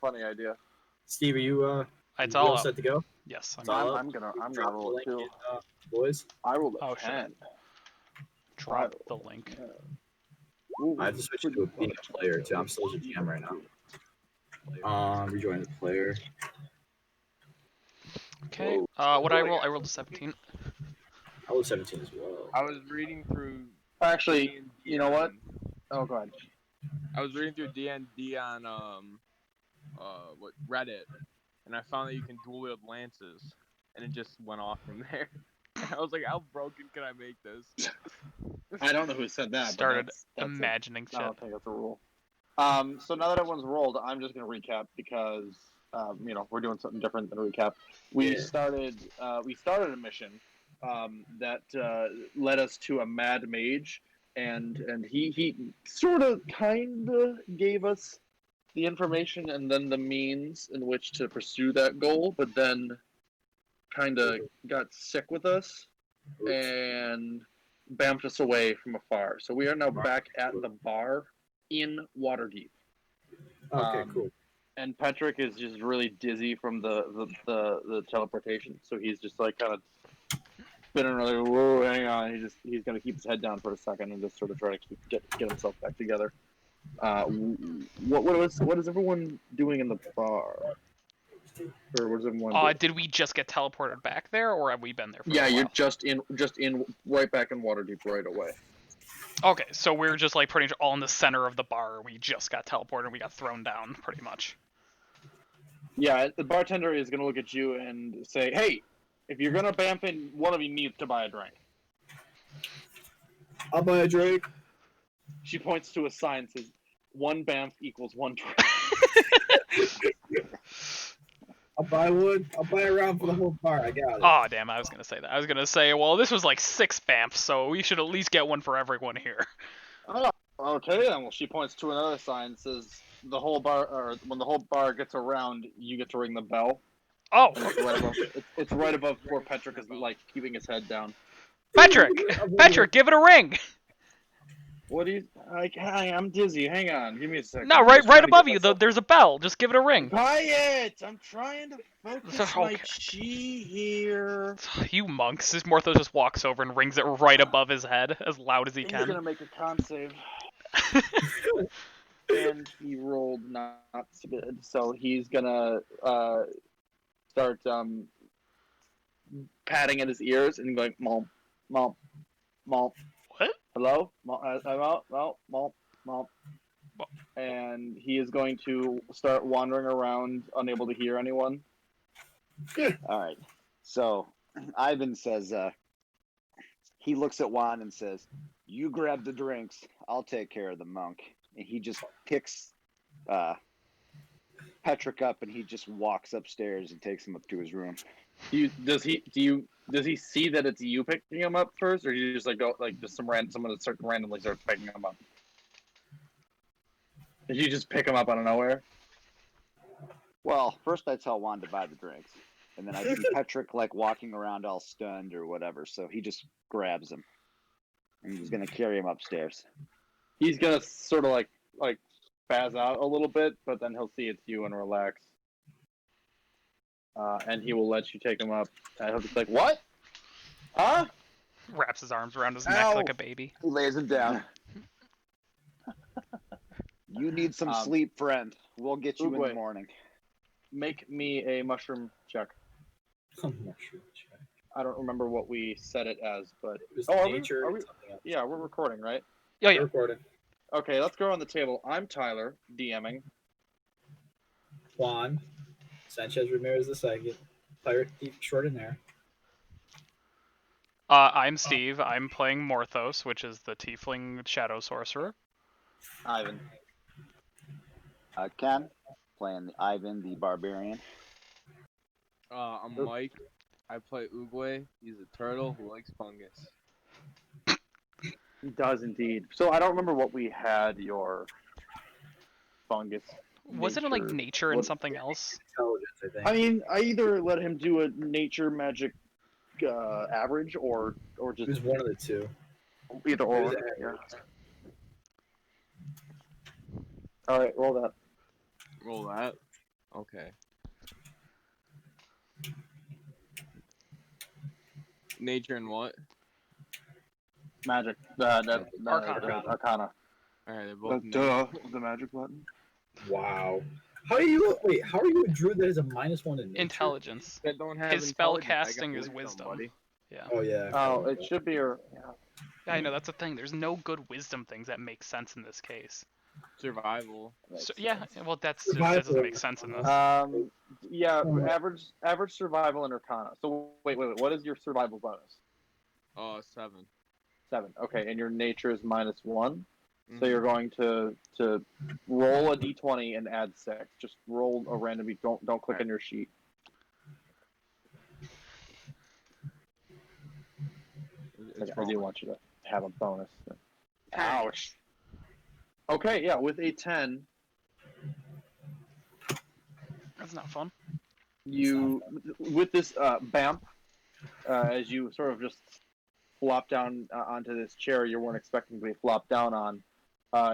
funny idea. Steve, are you It's you all all up. set to go? Yes, It's all up. I'm gonna Drop the roll it link too. in, boys. I rolled a Oh, shit. 10. Drop the link. Ooh, I have to switch to being a player too. I'm still as a GM right now. Rejoin the player. Okay. What I roll? I rolled a 17. I was 17 as well. I was reading through. Actually, D&D you know what? on- Oh, go ahead. I was reading through D&D on what Reddit, and I found that you can dual wield lances, and it just went off from there. I was like, how broken can I make this? I don't know who said that. Started but that's imagining I shit. don't think that's a rule. So now that everyone's rolled, I'm just gonna recap because we're doing something different than a recap. We started a mission that led us to a mad mage, and he sort of kind of gave us the information and then the means in which to pursue that goal, but then kind of got sick with us and bamfed us away from afar. So we are now back at the bar in Waterdeep. Okay, cool. And Patrick is just really dizzy from the teleportation, so he's just like kind of spinning like, whoa, hang on. He's gonna keep his head down for a second and just sort of try to get himself back together. What is everyone doing in the bar? Or what is everyone doing? Did we just get teleported back there, or have we been there for a while? You're just in right back in Waterdeep right away. Okay, so we're just like pretty much all in the center of the bar. We just got teleported and we got thrown down, pretty much. Yeah, the bartender is gonna look at you and say, "Hey, if you're gonna bamf in, one of you needs to buy a drink." I'll buy a drink. She points to a sign that says, "1 bamf equals 1 drink." I'll buy one. I'll buy a round for the whole bar. I got it. Oh, damn, I was gonna say that. I was gonna say, well, this was like 6 bamfs, so we should at least get one for everyone here. Oh, okay then. Well, she points to another sign that says, "The whole bar, or when the whole bar gets around, you get to ring the bell." Oh, It's right above where Patrick is like keeping his head down. Patrick, give it a ring. What do you? I'm dizzy. Hang on, give me a second. No, right above you. There's a bell. Just give it a ring. Quiet! I'm trying to focus my Okay. chi here. You monks. This Morthos just walks over and rings it right above his head as loud as he He's can. gonna make a con save. And he rolled not so good, so he's gonna start patting at his ears and going, "Mom, mom, mom." What? Hello, mom. And he is going to start wandering around, unable to hear anyone. All right. So Ivan says, he looks at Juan and says, "You grab the drinks. I'll take care of the monk." And he just picks Petrick up and he just walks upstairs and takes him up to his room. Does he see that it's you picking him up first, or do you just like go like just someone that randomly starts picking him up? Did you just pick him up out of nowhere? Well, first I tell Juan to buy the drinks, and then I see Petrick like walking around all stunned or whatever, so he just grabs him and he's gonna carry him upstairs. He's gonna sort of like spaz out a little bit, but then he'll see it's you and relax. And he will let you take him up. And he'll be like, "What? Huh?" Wraps his arms around his neck Ow. like a baby. He lays him down. You need some sleep, friend. We'll get you in the morning. Make me a mushroom check. I don't remember what we set it as, but It was are nature. we? Yeah, we're recording, right? Yeah, yeah. Recording. Okay, let's go on the table. I'm Tyler, DMing. Juan Sanchez Ramirez II, pirate thief extraordinaire. I'm Steve. I'm playing Morthos, which is the tiefling shadow sorcerer. Ivan. Ken, playing Ivan the barbarian. I'm Mike. I play Oogway. He's a turtle who likes fungus. He does indeed. So I don't remember what we had your fungus. Was it in like nature and something else? Intelligence, I think. I mean, I either let him do a nature magic average or It just was one of the two. either It was or. average. All right, roll that. Roll that. Okay. Nature and what? Magic. Arcana. Arcana. All right, they're both. The magic button. Wow. How are you a druid that has a -1 in nature? Intelligence. That don't have His spell intelligence, I got casting is wisdom. buddy. Yeah. Oh yeah. Oh, it should be your. Yeah, I know that's the thing. There's no good wisdom things that make sense in this case. Survival. So, yeah, well, that Survival. doesn't make sense in this. Yeah, average survival and Arcana. So wait. What is your survival bonus? 7. 7. Okay, and your nature is -1. So Mhm. you're going to roll a d20 and add 6. Just roll a random. Don't click on your sheet. It's I do want you to have a bonus. Ouch. Okay, yeah, with a 10, That's not fun. you with this BAMP, as you sort of just flop down onto this chair you weren't expecting to be flopped down on,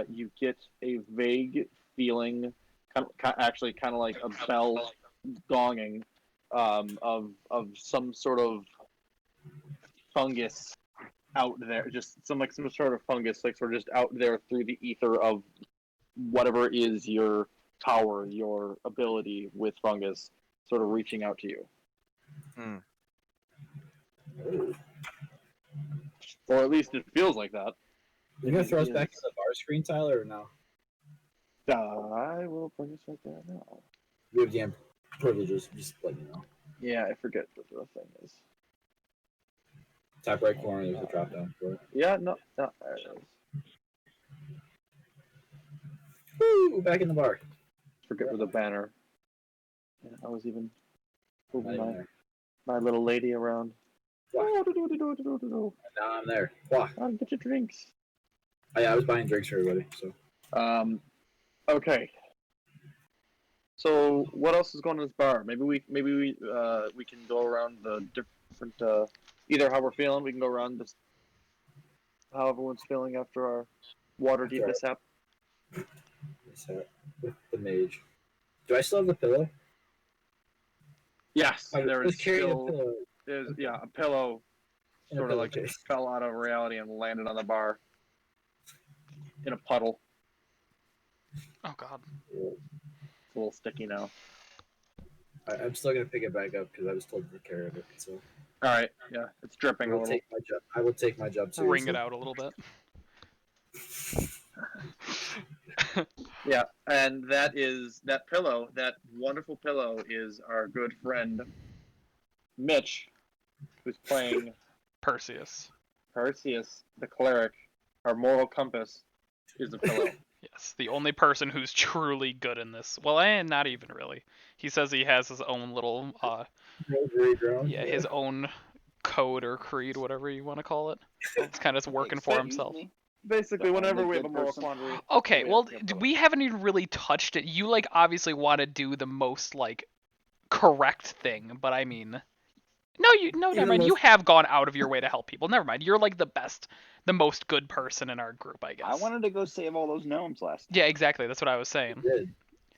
you get a vague feeling, kind of like a bell gonging, of some sort of fungus out there, just some sort of fungus, like sort of just out there through the ether of whatever is your power, your ability with fungus, sort of reaching out to you. Or at least it feels like that. You gonna throw us back to the bar screen, Tyler, or no? I will bring us right there now. We have DM privileges, just let you know. Yeah, I forget what the thing is. Top right corner, there's a drop down for it. Yeah, no, there it is. Woo! Back in the bar. Forget where the banner. Yeah, I was even moving Not even there. my little lady around. Wah. Oh, Now I'm there. Wah. get your drinks. Oh, yeah, I was buying drinks for everybody, so. Okay. So what else is going on in this bar? Maybe we can go around the different either how we're feeling. We can go around this how everyone's feeling after our Waterdeep mishap. With the mage. Do I still have the pillow? Yes, I there was is carrying still a pillow. a pillow In a sort of like pillowcase. fell out of reality and landed on the bar in a puddle. Oh god. It's a little sticky now. I'm still gonna pick it back up because I was told to take care of it. So All right, yeah, it's dripping a little. I will take my job seriously. Wring it out a little bit. Yeah, and that pillow, that wonderful pillow, is our good friend Mitch, who's playing Perseus. Perseus, the cleric. Our moral compass is the pillow. Yes, the only person who's truly good in this. Well, and not even really. He says he has his own little, his own code or creed, whatever you want to call it. It's kind of working for himself. Basically, whenever we have a moral quandary. Okay, well, we haven't even really touched it. You, like, obviously want to do the most, like, correct thing, but I mean... No, never mind. You have gone out of your way to help people. Never mind. You're, like, the most good person in our group, I guess. I wanted to go save all those gnomes last time. Yeah, exactly. That's what I was saying.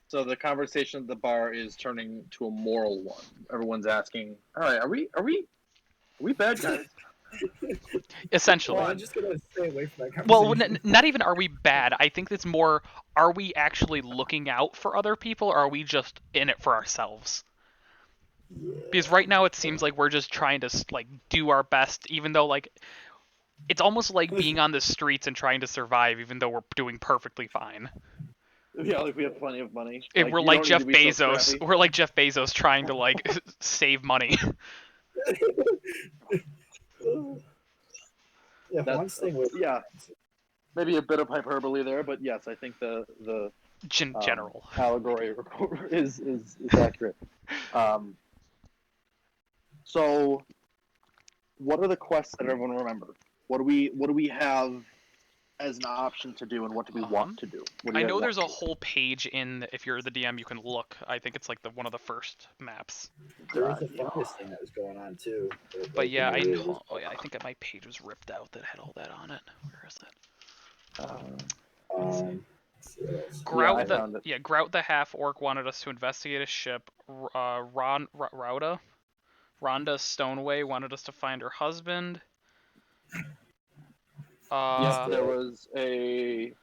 So the conversation at the bar is turning to a moral one. Everyone's asking, all right, are we bad guys? Essentially. Well, I'm just gonna stay away from that conversation. Well, not even are we bad. I think it's more, are we actually looking out for other people, or are we just in it for ourselves? Yeah. Because right now it seems like we're just trying to, like, do our best, even though, like, it's almost like being on the streets and trying to survive, even though we're doing perfectly fine. Yeah, like we have plenty of money. We're like Jeff Bezos. We're like Jeff Bezos trying to, like, save money. Yeah, That's, yeah, maybe a bit of hyperbole there, but yes, I think the general allegory is accurate. So, what are the quests that everyone remembered? What do we have as an option to do, and what do we want to do? I know there's a whole page in, if you're the DM, you can look. I think it's like one of the first maps. There was a fungus thing that was going on too. But yeah, I know. Oh yeah, I think that my page was ripped out that had all that on it. Where is that? Grout found it. Grout the half orc wanted us to investigate a ship. Rhoda Stoneway wanted us to find her husband. Yes, there was a.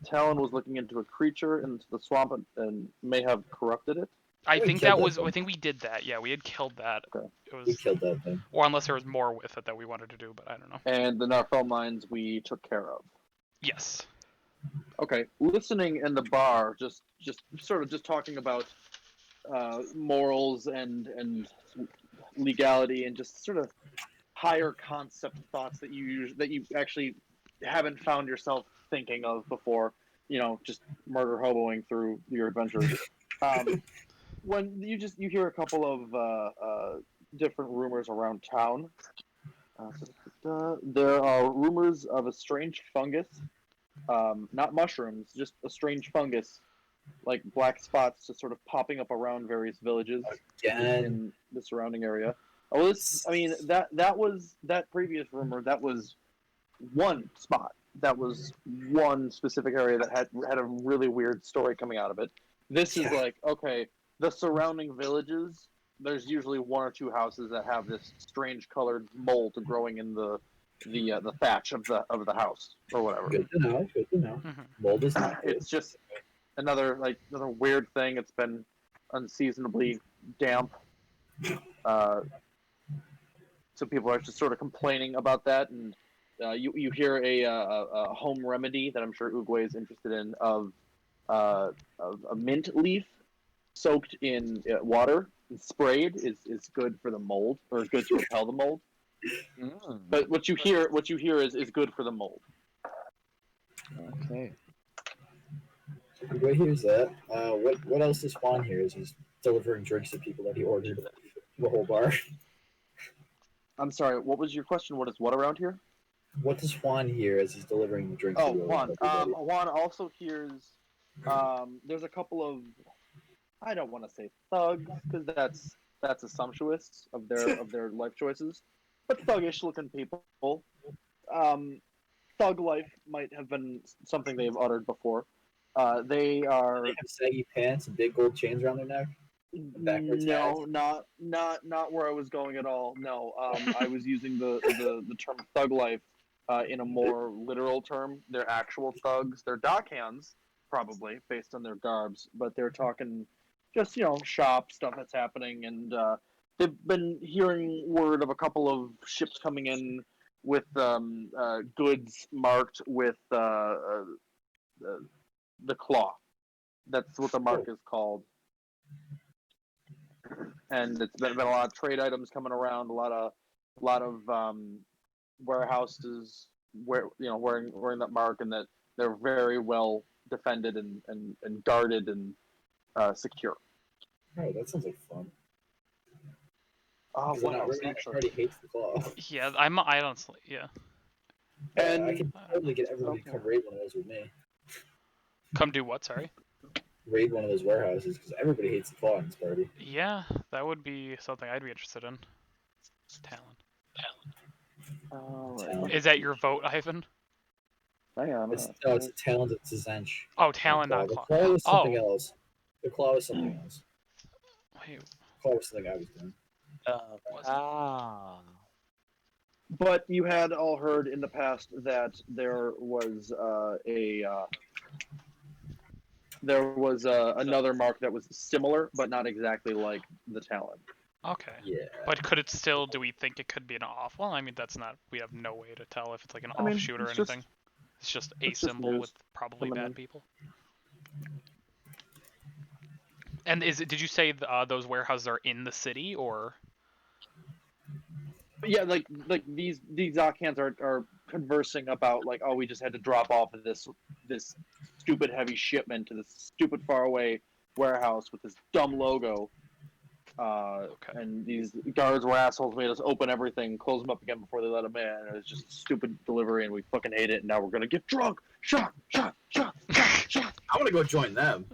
Talon was looking into a creature into the swamp and may have corrupted it. I We think killed that that was. thing. I think we did that. Yeah, we had killed that. Okay. It We was, killed that thing. or unless there was more with it that we wanted to do, but I don't know. And the Narfell mines we took care of. Yes. Okay, listening in the bar, just sort of just talking about morals and legality and just sort of higher concept thoughts that you actually haven't found yourself thinking of before. You know, just murder hoboing through your adventures. When you hear a couple of different rumors around town. There are rumors of a strange fungus, not mushrooms, just a strange fungus, like black spots just sort of popping up around various villages in the surrounding area. Oh, that previous rumor, that was one spot. That was one specific area that had a really weird story coming out of it. This is like, okay, the surrounding villages, there's usually one or two houses that have this strange colored mold growing in the thatch of the house or whatever. Good to know. Good to know. Mhm. Mold is not good. It's just another weird thing. It's been unseasonably damp. So people are just sort of complaining about that, and you hear a home remedy that I'm sure Uguay is interested in of a mint leaf soaked in water and sprayed is good for the mold, or is good to repel the mold. But what you hear is good for the mold. Okay. What here's that? What else does Juan here? Is he's delivering drinks to people that he ordered the whole bar? I'm sorry. What was your question? What around here? What does Juan hear as he's delivering the drinks? Oh, to Juan. everybody? Juan also hears. There's a couple of. I don't want to say thugs because that's assumptuous of their life choices, but thuggish looking people. Thug life might have been something they've uttered before. They are. They have saggy pants and big gold chains around their neck. Backwards No, not where I was going at all. No, I was using the term thug life in a more literal term. They're actual thugs. They're dockhands, probably based on their garbs, but they're talking just shop stuff that's happening, and they've been hearing word of a couple of ships coming in with goods marked with the claw. That's what the mark is called. And it's been a lot of trade items coming around, a lot of warehouses wearing that mark, and that they're very well defended and guarded and secure. Oh, that sounds like fun. Oh, wow! Everybody hates the claw. Yeah, I honestly, yeah. And I can totally get everybody to come raid one of those with me. Come do what? Sorry. Raid one of those warehouses because everybody hates the claw in this party. Yeah, that would be something I'd be interested in. Talon. right. Is that your vote, Ivan? Hang on. It's a talent. It's a zench. Oh, Talon, The not claw. claw. The claw was something Oh. else. The claw was something else. Wait, The claw was something I was doing. But you had all heard in the past that there was another mark that was similar, but not exactly like the Talon. okay. Yeah. But could it still? Do we think it could be an off? Well, I mean, that's not. We have no way to tell if it's like an offshoot or it's just- anything. It's just a it's just symbol news with probably coming bad in. people. And did you say those warehouses are in the city or? But yeah, like these Zokhans are conversing about like, oh, we just had to drop off of this stupid heavy shipment to this stupid faraway warehouse with this dumb logo. Okay. And these guards were assholes, made us open everything, close them up again before they let them in. And it's just a stupid delivery, and we fucking hate it. And now we're gonna get drunk. Shot. I want to go join them.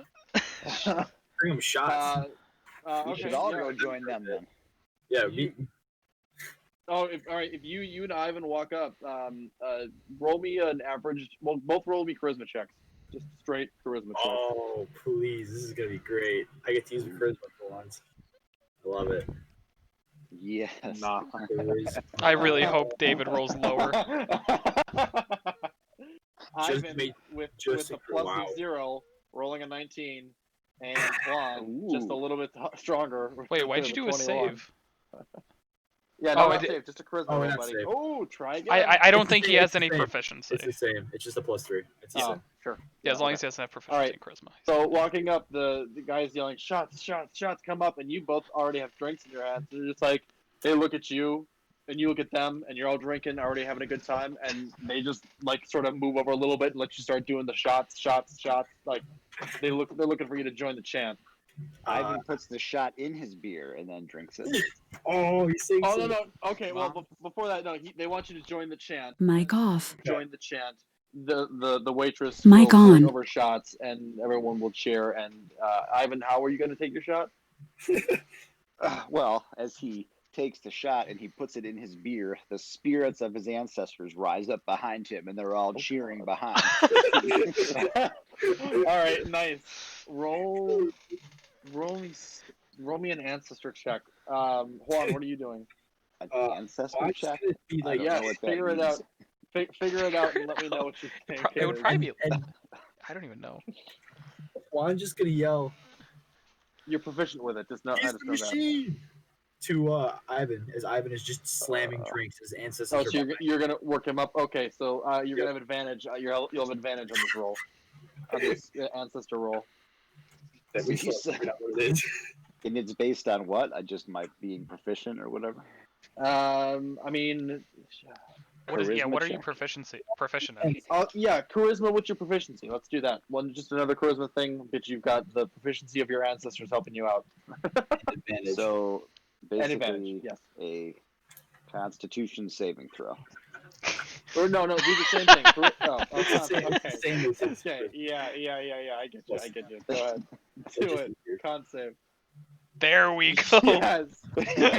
Bring them shots. We should all go join them then. Yeah, all right. If you and Ivan walk up, roll me an average. Well, both roll me charisma checks. Just straight charisma checks. Oh, please. This is going to be great. I get to use charisma for once. I love it. Yes. Nah. I really hope David rolls lower. Ivan make- with just a to- plus wow. of 0, rolling a 19, and Juan just a Ooh. little bit stronger. with Wait, a why'd bit you of do a 21. save? Yeah, Oh, no, I not did- save, just a charisma Oh, roll, not buddy. save. Oh, try again. I don't It's think the he same, has it's any the same. proficiency. It's the same. It's just a +3. It's the Oh, same. sure. Yeah, as long okay. as he doesn't have proficiency Alright. in charisma. So walking up, the guy's yelling, shots, shots, shots, come up, and you both already have drinks in your hands. They're just like, they look at you, and you look at them, and you're all drinking, already having a good time, and they just like sort of move over a little bit and let you start doing the shots, shots, shots. Like they're looking for you to join the chant. Ivan puts the shot in his beer and then drinks it. Oh, he's saying Oh so. no. Okay, well before that, no, they want you to join the chant. Mic off. Join the chant. The waitress Mic will bring on. over shots, and everyone will cheer. And Ivan, how are you going to take your shot? Well, as he takes the shot and he puts it in his beer, the spirits of his ancestors rise up behind him, and they're all cheering behind. All right, nice. Roll me an ancestor check. Juan, what are you doing? An I'm ancestor just check? gonna be I like, don't yeah, know what that figure it means. out. Figure it out and let me know what you think. It would probably be. and I don't even know. Juan's just gonna yell, You're proficient with it. Just know. I "He's just the know that. machine!" to Ivan, as Ivan is just slamming drinks. His ancestors Oh, so are you're gonna work him up. Okay, so you're gonna have advantage. You'll have advantage on this roll, on this ancestor roll. that we still haven't figured out what it is. And it's based on what? Just my being proficient or whatever? I mean, What is? Yeah, Charisma what are you check? proficient in? yeah, charisma with your proficiency. Let's do that. Just another charisma thing, but you've got the proficiency of your ancestors helping you out. Advantage. So And basically, advantage, yes. a Constitution saving throw. Or no, do the same thing. Oh, It's the same- okay. it's the same as his Okay, yeah. I get you. Go ahead. It's Do just it. weird. Con save. There we go. Yes. Because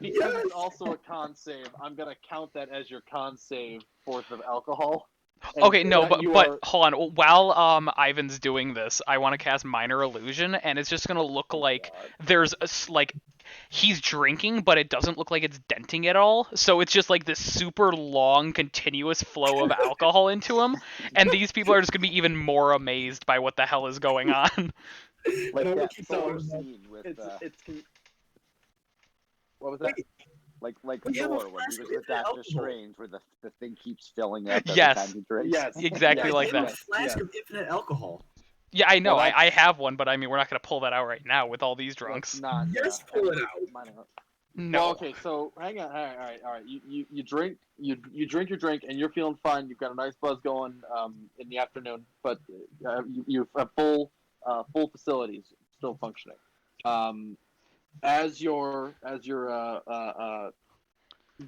Yes. it's also a con save, I'm gonna count that as your con save fourth of alcohol. And Okay, no, that you but are- hold on. While Ivan's doing this, I want to cast minor illusion, and it's just gonna look like there's like he's drinking, but it doesn't look like it's denting at all. So it's just like this super long, continuous flow of alcohol into him, and these people are just gonna be even more amazed by what the hell is going on. Like And I'm that looking Thor for- scene with What was that? like We have a Thor when he flask was of with Doctor alcohol. Strange, where the thing keeps filling up every Yes. time he drinks. Yes. Exactly Yes. like We have that. a flask Yeah. of infinite alcohol. Yeah, I know. Well, I have one, but I mean, we're not gonna pull that out right now with all these drunks. Let's not. Yes, yeah, pull it have out. mine out. No. Well, okay, so hang on. All right. You drink you drink your drink and you're feeling fine. You've got a nice buzz going in the afternoon, but you have full facilities still functioning. As you're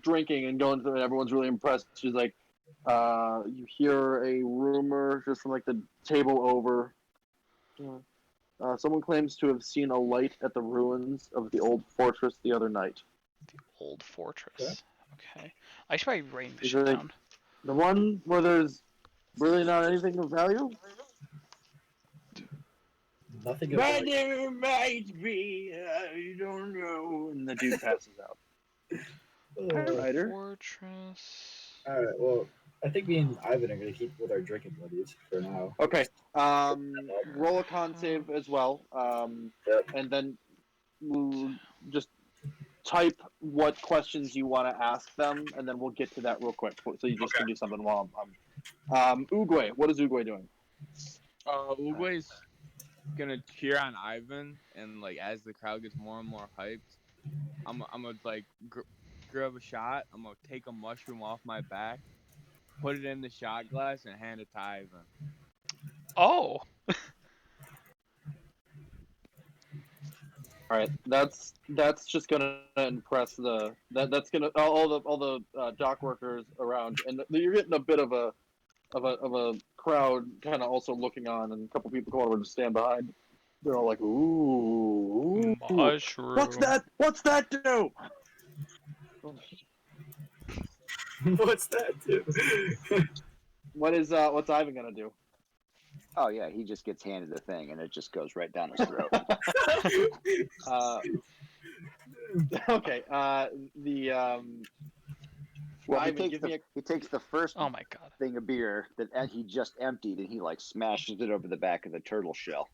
drinking and going through it, everyone's really impressed. She's like, you hear a rumor just from like the table over. Someone claims to have seen a light at the ruins of the old fortress the other night. The old fortress. Okay. I should probably write this Is shit it- down. The one where there's really not anything of value? Nothing But about there might be, you don't know. And the dude passes out. Ryder? Fortress. Alright, well, I think me and Ivan are going to keep with our drinking buddies for now. Okay. Roll a con save as well. Yep. And then we'll just type what questions you want to ask them, and then we'll get to that real quick. So you just can do something while I'm. Uguay, what is Uguay doing? Uguay's gonna cheer on Ivan, and like as the crowd gets more and more hyped, I'm gonna like grab a shot. I'm gonna take a mushroom off my back, put it in the shot glass, and hand it to Ivan. Oh. All right, that's just gonna impress that's gonna all the dock workers around, and you're getting a bit of a crowd kind of also looking on, and a couple people come over to stand behind. They're all like, "Ooh, Mushroom. what's that? What's that do?" mushrooms. What's that, dude? What's Ivan gonna do? Oh yeah, he just gets handed the thing and it just goes right down his throat. Okay. Well, Ivan, give me a. he takes the first Oh my god. thing of beer that he just emptied and he like smashes it over the back of the turtle shell,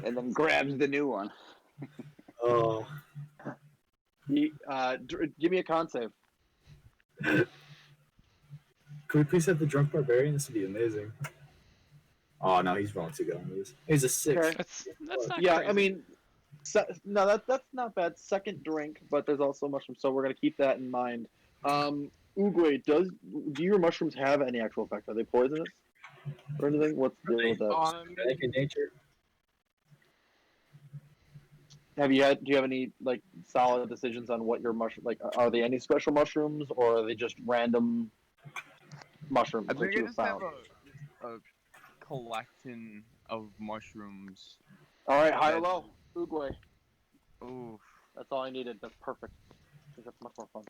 and then grabs the new one. Oh. Give me a con save. Could we please have the drunk barbarian? This would be amazing. Oh no, he's wrong too good on these. He's a 6. Okay. That's not Yeah, crazy. I mean, no, that's not bad. Second drink, but there's also mushrooms, so we're gonna keep that in mind. Uguay, do your mushrooms have any actual effect? Are they poisonous or anything? What's the deal with that? Back in nature. Do you have any like solid decisions on what your mushroom like? Are they any special mushrooms or are they just random mushrooms I that think I you just found? have a collection of mushrooms. All right, high or low? Uguay. Ooh, That's all I needed. That's perfect. I think that's much more fun.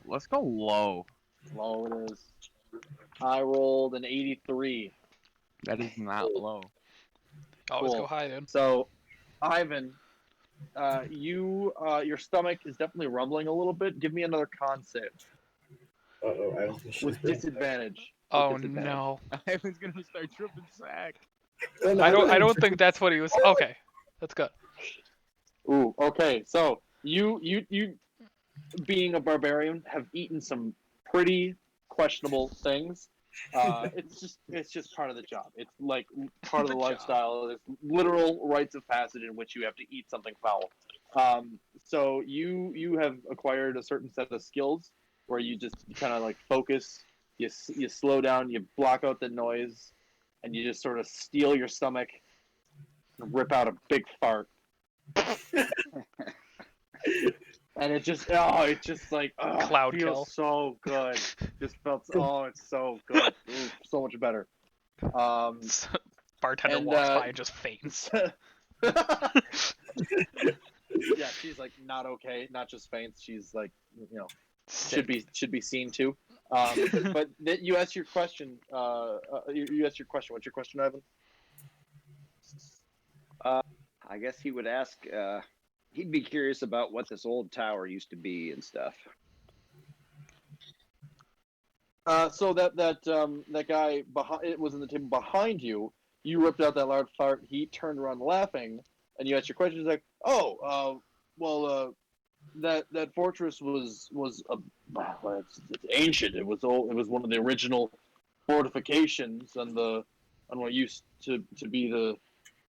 let's go low. Low it is. I rolled an 83. That is not low. Always Cool. go high, dude. So, Ivan, your stomach is definitely rumbling a little bit. Give me another con save Uh-oh, I was with disadvantage. Oh With disadvantage. no. Ivan's gonna start tripping sack. I don't think that's what he was. Okay, that's good. Ooh, okay. So you being a barbarian have eaten some pretty questionable things. It's just part of the job. It's like part of the The job. lifestyle. There's literal rites of passage in which you have to eat something foul. So you have acquired a certain set of skills where you just kind of like focus. You slow down. You block out the noise, and you just sort of steel your stomach, and rip out a big fart. And it's just like Cloud it feels kill. so good. Just felt it's so good. Ooh, so much better. Bartender and, walks by and just faints. Yeah, she's like not okay, not just faints. She's like should be seen too. But you asked your question. You asked your question. What's your question, Ivan? I guess he would ask. He'd be curious about what this old tower used to be and stuff. So that guy behind it was in the table behind you. You ripped out that loud fart. He turned around laughing, and you asked your question. He's like, that fortress was it's ancient. It was old. It was one of the original fortifications, and what used to be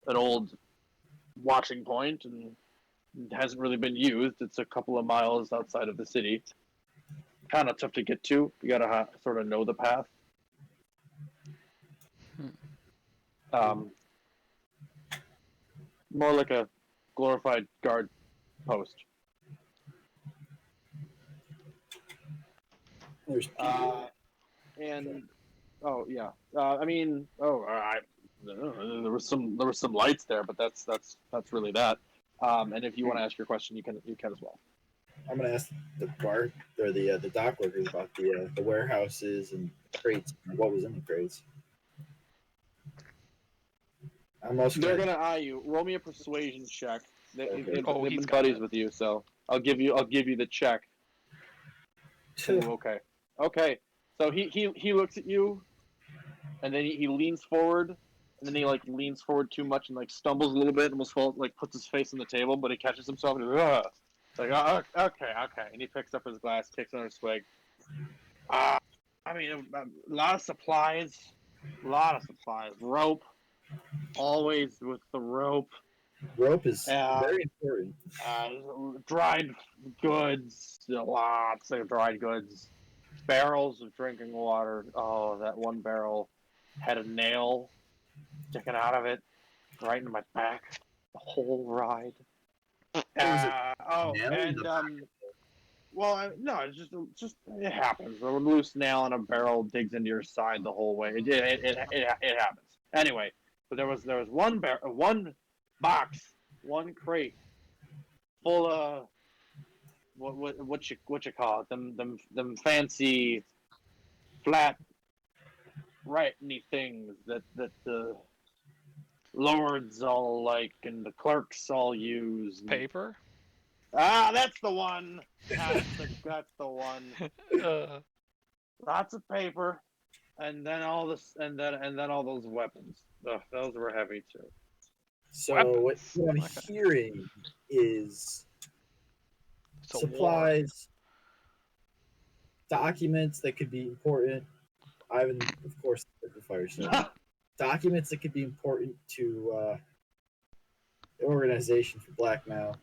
an old watching point, and it hasn't really been used. It's a couple of miles outside of the city. Kind of tough to get to. You gotta sort of know the path. More like a glorified guard post. There's And oh yeah, I mean, there was some lights there, but that's really that. And if you want to ask your question, you can as well. I'm gonna ask the bar or the dock workers about the warehouses and crates. And what was in the crates? I'm also They're gonna eye you. Roll me a persuasion check. Okay. They've Oh, been he's got buddies it. with you, so I'll give you the check. Ooh, okay. So he looks at you, and then he leans forward, and then he like leans forward too much and like stumbles a little bit, and almost falls, like puts his face on the table, but he catches himself and he's like, ugh. It's like, oh, okay, and he picks up his glass, takes another swig. I mean, a lot of supplies, rope, always with the rope. rope is very important. Dried goods, lots of dried goods, barrels of drinking water. Oh, that one barrel had a nail sticking out of it, right in my back, the whole ride. nail in And the no, it's just it happens. A loose nail in a barrel digs into your side the whole way. It happens. Anyway, but there was one box, one crate full of what you call it? Them fancy flat writing things that the lords all like and the clerks all use. Paper. That's the one. That's the one. Lots of paper, and then all this, and then all those weapons. Ugh, those were heavy too. So Weapons. what I'm Okay. hearing is It's a war. supplies, documents that could be important. Ivan, of course, the fire stuff. Documents that could be important to the organization for blackmail.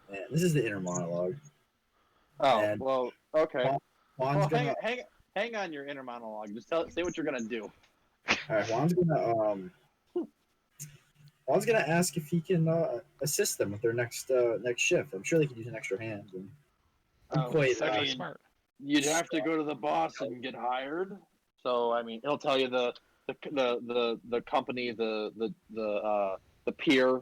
And this is the inner monologue. Oh And well, okay. Juan's Well, gonna hang on your inner monologue. Just say what you're gonna do. all right. Juan's gonna ask if he can assist them with their next shift. I'm sure they could use an extra hand. And I'm quite, It's actually smart. You'd have to go to the boss and get hired. So I mean, he'll tell you the company, the pier,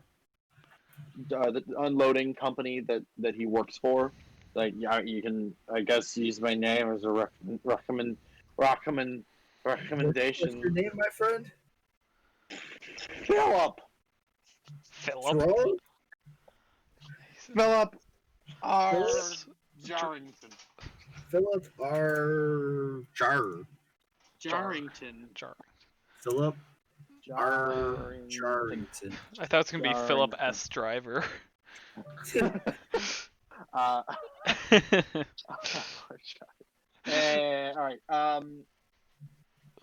the unloading company that he works for. Like, yeah, you can, I guess, use my name as a recommendation. What's your name, my friend? Philip Philip? R. Philip? Jarrington. Philip R. Jarrington. Philip R. Jarrington. Jarrington. I thought it was gonna be Philip S. Driver. All right.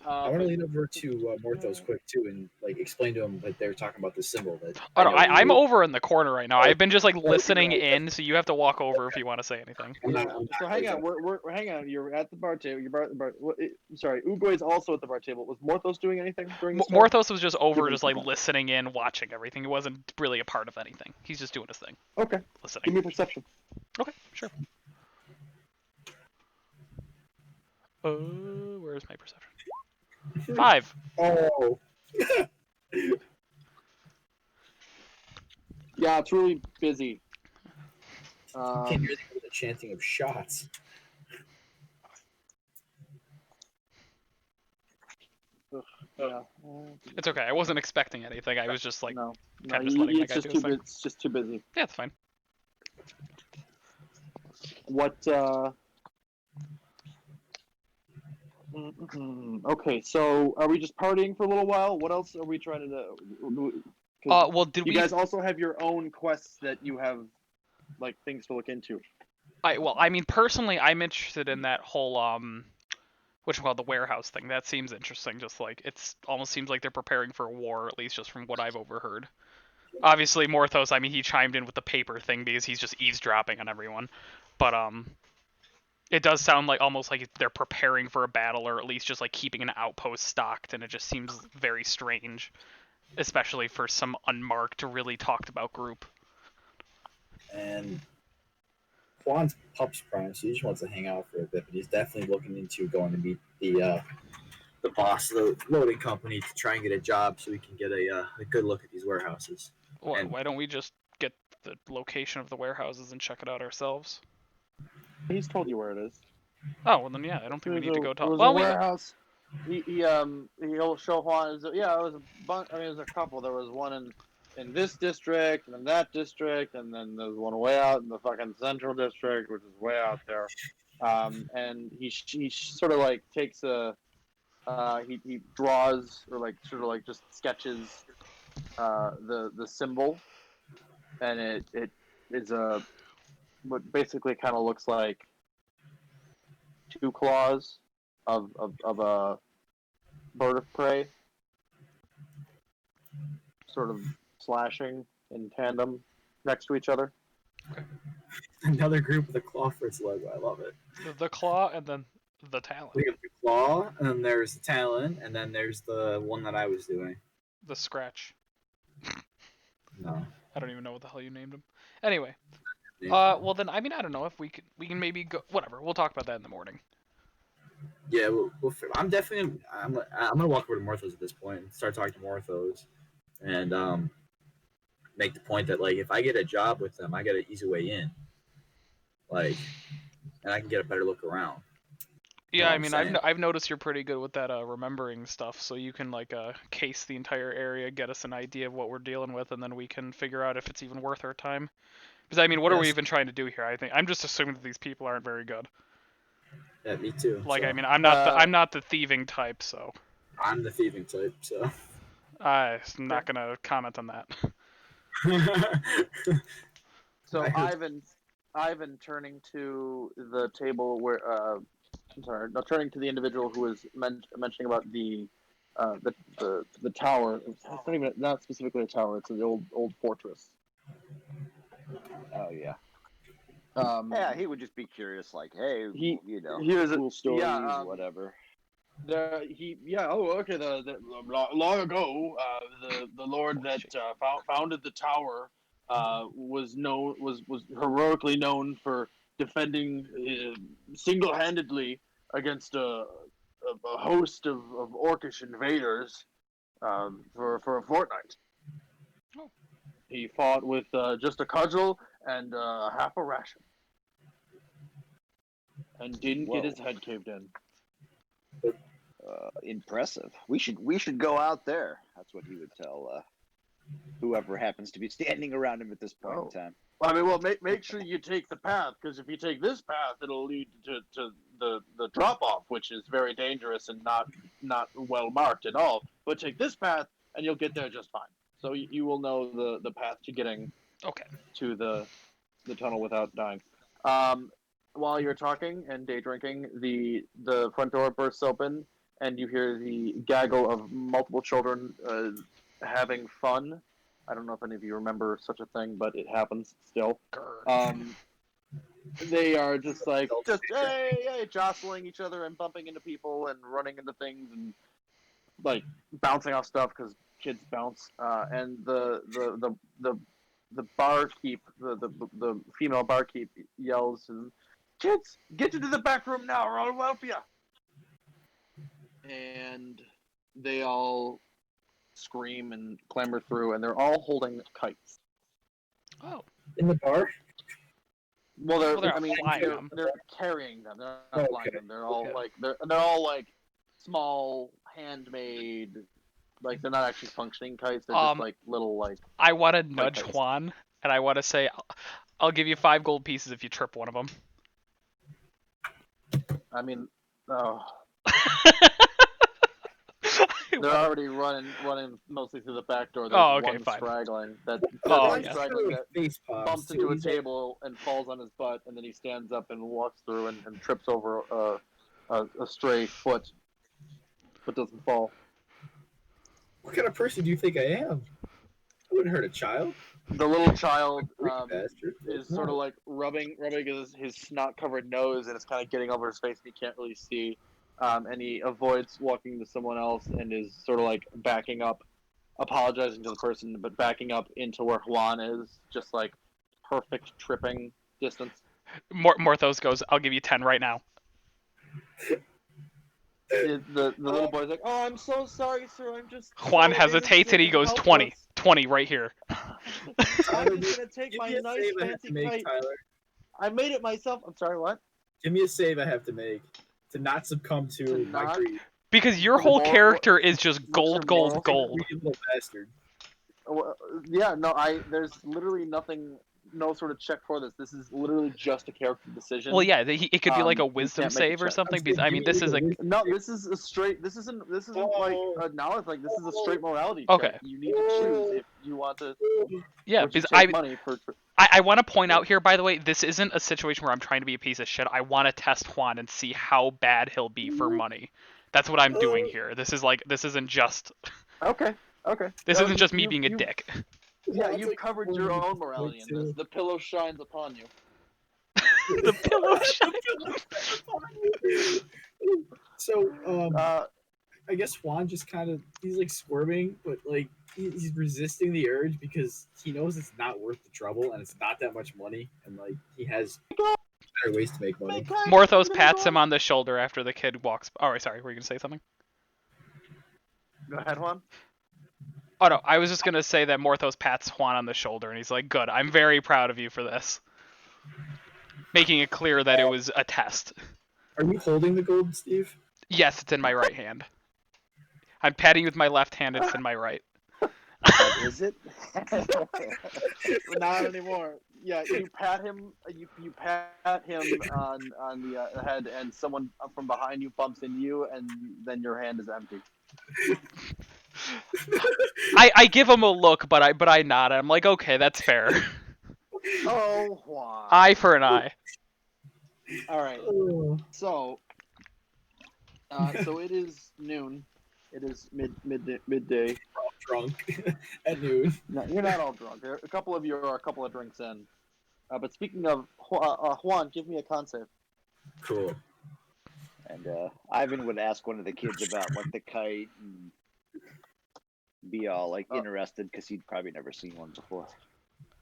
I want to lean over to Morthos quick too and like explain to him that they're talking about this symbol. That Oh no, know I'm you- over in the corner right now. I've been just like listening right. in, so you have to walk over if you want to say anything. I'm not So hang on, we're hang on. You're at the bar table. Sorry, Ugoy's also at the bar table. Was Morthos doing anything during this time? Morthos was just over, Give just me like some. listening in, watching everything. He wasn't really a part of anything. He's just doing his thing, Okay, give listening. me perception. Okay, sure. Where's my perception? 5. Oh, Yeah, it's really busy. I can hear the chanting of shots. Yeah. It's okay. I wasn't expecting anything. I was just like, No, kinda just letting my guy do his thing. It's just too busy. yeah, it's fine. What? Okay, so are we just partying for a little while? What else are we trying to do? 'Cause Well, did you we? guys also have your own quests that you have, like, things to look into. I mean, personally, I'm interested in that whole the warehouse thing. That seems interesting. Just like it's almost seems like they're preparing for a war, at least just from what I've overheard. Obviously, Morthos, I mean, he chimed in with the paper thing because he's just eavesdropping on everyone. But it does sound like almost like they're preparing for a battle, or at least just like keeping an outpost stocked, and it just seems very strange, especially for some unmarked, really talked about group. And Juan's pup's prime, so he just wants to hang out for a bit, but he's definitely looking into going to meet the boss of the loading company to try and get a job so he can get a good look at these warehouses. Why don't we just get the location of the warehouses and check it out ourselves? He's told you where it is. Oh, well then yeah, I don't think we need to go It talk. was Well, a we warehouse. He'll show Juan. Yeah, it was a bunch. I mean, there's a couple. There was one in this district, and then that district, and then there's one way out in the fucking central district, which is way out there. And he sort of like takes he draws or like sort of like just sketches the symbol, and it is what basically kind of looks like two claws of a bird of prey, sort of slashing in tandem next to each other. Another group with a claw for its logo. I love it. The claw and then the talon. We have the claw, and then there's the talon, and then there's the one that I was doing. The scratch. No. I don't even know what the hell you named him. Anyway. Well then, I mean, I don't know if we can maybe go. Whatever. We'll talk about that in the morning. Yeah, I'm definitely. I'm gonna walk over to Morthos at this point and start talking to Morthos, and make the point that like if I get a job with them, I got an easy way in. like, and I can get a better look around. Yeah, what I I'm mean, saying? I've noticed you're pretty good with that remembering stuff, so you can like case the entire area, get us an idea of what we're dealing with, and then we can figure out if it's even worth our time. Because I mean, what are we Yes. even trying to do here? I think I'm just assuming that these people aren't very good. Yeah, me too. Like, so. I mean, I'm not the thieving type, so I'm the thieving type, so. I'm not gonna comment on that. So I heard- Ivan turning to the table where I'm sorry, no, turning to the individual who was mentioning about the tower. It's not specifically a tower. It's an old fortress. Oh yeah. Yeah, He would just be curious, like, hey, He- you know, here's cool stories, yeah, whatever. Okay. Long ago, the lord that founded the tower was heroically known for defending single-handedly against a host of orcish invaders for a fortnight. Oh. He fought with just a cudgel and half a ration, and didn't get Whoa. his head caved in. Impressive. We should go out there. That's what he would tell whoever happens to be standing around him at this point in time. I mean, well, make sure you take the path, because if you take this path, it'll lead to the drop off, which is very dangerous and not well marked at all. But take this path, and you'll get there just fine. So you will know the path to getting to the tunnel without dying. While you're talking and day drinking, the front door bursts open, and you hear the gaggle of multiple children having fun. I don't know if any of you remember such a thing, but it happens still. They are just hey, jostling each other and bumping into people and running into things and like bouncing off stuff because kids bounce. And the barkeep, the female barkeep yells, "Kids, get into the back room now, or I'll help you!" And they all scream and clamber through, and they're all holding kites. Oh. In the bar? Well, they're flying they're, them. they're carrying them. They're not flying Okay. them. They're all Okay. they're all like small, handmade. Like they're not actually functioning kites. They're just like little like. I want to nudge kites. Juan, and I want to say, I'll give you 5 gold pieces if you trip one of them. I mean, they're already running mostly through the back door. There's one fine. straggling that Oh, straggling that face pops bumps into a table and falls on his butt, and then he stands up and walks through and trips over a stray foot, but doesn't fall. What kind of person do you think I am? I wouldn't hurt a child. The little child Bastard. is sort of like rubbing his snot-covered nose, and it's kind of getting over his face, and he can't really see. And he avoids walking to someone else and is sort of like backing up, apologizing to the person, but backing up into where Juan is, just like perfect tripping distance. Morthos goes, I'll give you 10 right now. The little boy's like, "Oh, I'm so sorry, sir. I'm just." Juan so hesitates and he goes, innocent and 20. helpless. 20 right here. I'm just gonna take Give my me a nice save I have fancy to make, kite. Tyler. I made it myself. I'm sorry, what? Give me a save I have to make to not succumb to my not- greed. Because your whole character is just gold, gold, moral? gold. Greedy little bastard. Yeah, no, there's literally nothing, no sort of check for this. This is literally just a character decision. Well, yeah, it could be like a You wisdom can't make a save or check. something. Because I mean, this is a No, this is a straight. This isn't like a knowledge. Like this is a straight morality Okay. check. You need to choose if you want to. yeah. would you Because take money for. I want to point out here, by the way, this isn't a situation where I'm trying to be a piece of shit. I want to test Juan and see how bad he'll be for money. That's what I'm doing here. This isn't just. Okay. This No, isn't just me you- being a you- dick. Yeah, you've covered your own morality in this. too. The pillow shines upon you. The pillow So, Uh, I guess Juan just kind of he's like squirming, but like he's resisting the urge because he knows it's not worth the trouble and it's not that much money, and like he has better ways to make money. Morthos pats him on the shoulder after the kid walks. Oh, sorry, were you gonna say something? Go ahead, Juan. Oh no, I was just gonna say that Morthos pats Juan on the shoulder and he's like, "Good, I'm very proud of you for this." making it clear that it was a test. Are you holding the gold, Steve? Yes, it's in my right hand. I'm patting you with my left hand. It's in my right. But is it? Not anymore. Yeah, you pat him. You pat him on the head, and someone from behind you bumps into you, and then your hand is empty. I give him a look, but I nod. I'm like, okay, that's fair. Oh, Juan. Eye for an eye. All right. Oh. So it is noon. It is midday. Drunk at noon. No, you're not all drunk. A couple of you are a couple of drinks in. But speaking of Juan, give me a con save. Cool. And Ivan would ask one of the kids about what the kite and be all like interested because he'd probably never seen one before.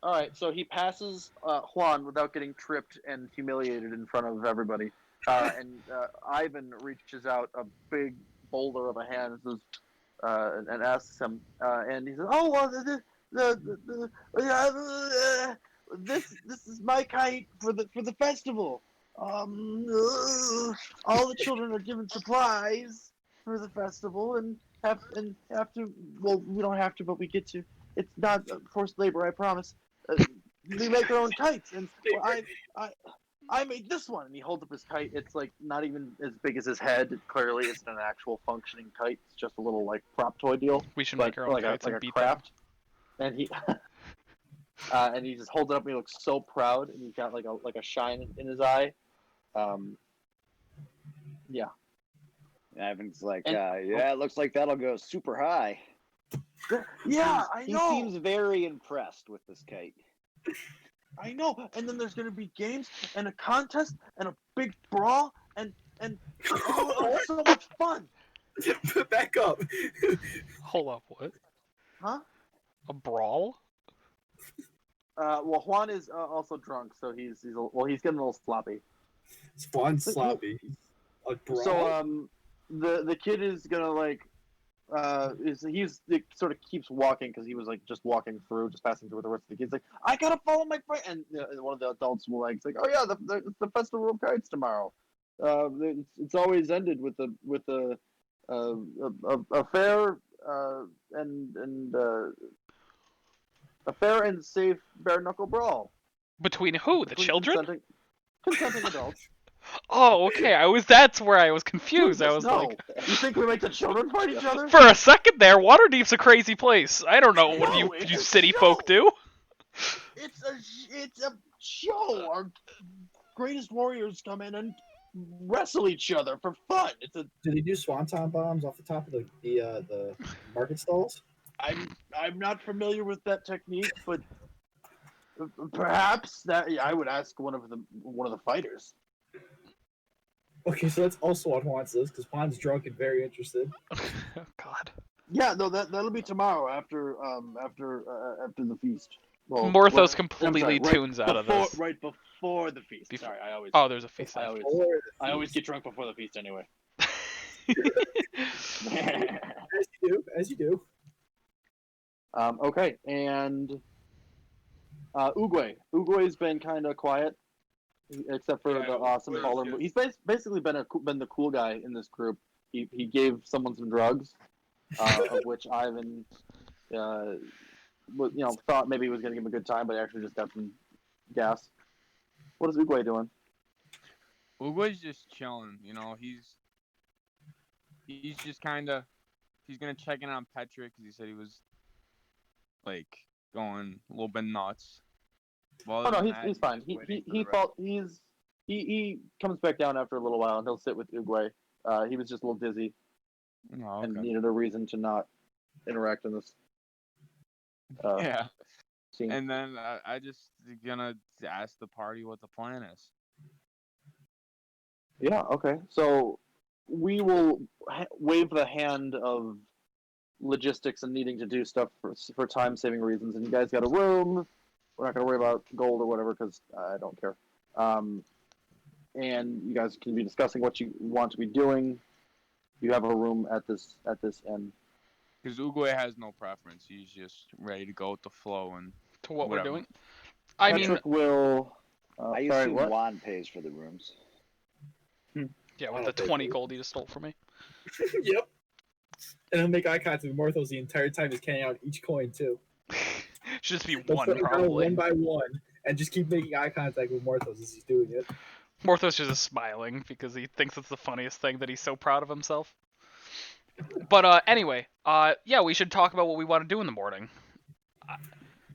All right, so he passes Juan without getting tripped and humiliated in front of everybody. And Ivan reaches out a big boulder of a hand and says, and asks him, and he says, "Oh, well, this is my kite for the festival. All the children are given supplies for the festival and have to. Well, we don't have to, but we get to. It's not forced labor, I promise. We make our own kites, and I made this one." And he holds up his kite. It's like not even as big as his head. It clearly isn't an actual functioning kite. It's just a little like prop toy deal. We should But make our own like kites like and a beat craft. And he and he just holds it up and he looks so proud and he's got like a shine in his eye. Yeah. Ivan's like, And- yeah, it looks like that'll go super high. Yeah, I know. He seems very impressed with this kite. I know. And then there's gonna be games and a contest and a big brawl and it's so much fun. Back up. Hold up, what? Huh? A brawl? Well, Juan is also drunk, so he's getting a little sloppy. Spawn's sloppy. A brawl? So the kid is gonna like he sort of keeps walking because he was like just walking through, just passing through with the rest of the kids. Like, I gotta follow my friend, and one of the adults will like, it's like, oh yeah, the festival of kites tomorrow. It's always ended with a fair and a fair and safe bare knuckle brawl Between who? The between children? consenting adults. Oh, okay. That's where I was confused. I was No. like, You think we make the children fight each other? for a second there, Waterdeep's a crazy place. I don't know what No, you it's a city show. folk do. It's a show. Our greatest warriors come in and wrestle each other for fun. Do they do swanton bombs off the top of the market stalls? I'm not familiar with that technique, but perhaps I would ask one of the fighters. Okay, so that's also on Juan's list because Juan's drunk and very interested. Oh, God. Yeah, no, that'll be tomorrow after the feast. Well, Morthos I'm completely sorry, tunes out of this. Right before the feast. Sorry, Oh, there's a feast. I always get drunk before the feast anyway. As you do. Okay, and Uguay. Uguay's been kind of quiet, except for the awesome Uguay's caller. just- He's basically been the cool guy in this group. He gave someone some drugs, of which Ivan, thought maybe he was gonna give him a good time, but he actually just got some gas. What is Uguay doing? Uguay's just chilling, he's just kind of, he's gonna check in on Petra because he said he was like going a little bit nuts. Oh no, he's fine. He comes back down after a little while and he'll sit with Uguay. He was just a little dizzy and needed a reason to not interact in this. Yeah, Scene. and then I just gonna ask the party what the plan is. Yeah, okay. So we will wave the hand of logistics and needing to do stuff for time-saving reasons. And you guys got a room. We're not going to worry about gold or whatever because I don't care. And you guys can be discussing what you want to be doing. You have a room at this end. Because Uguay has no preference. He's just ready to go with the flow and To what whatever. we're doing. I mean, Patrick will I sorry, assume what? Juan pays for the rooms. Yeah, I with don't the pay 20 for it. gold he just stole from me. Yep. And he'll make eye contact with Morthos the entire time he's carrying out each coin too. Should just be He'll one, put them down probably. one by one and just keep making eye contact with Morthos as he's doing it. Morthos just is smiling because he thinks it's the funniest thing that he's so proud of himself. But anyway, yeah, we should talk about what we want to do in the morning.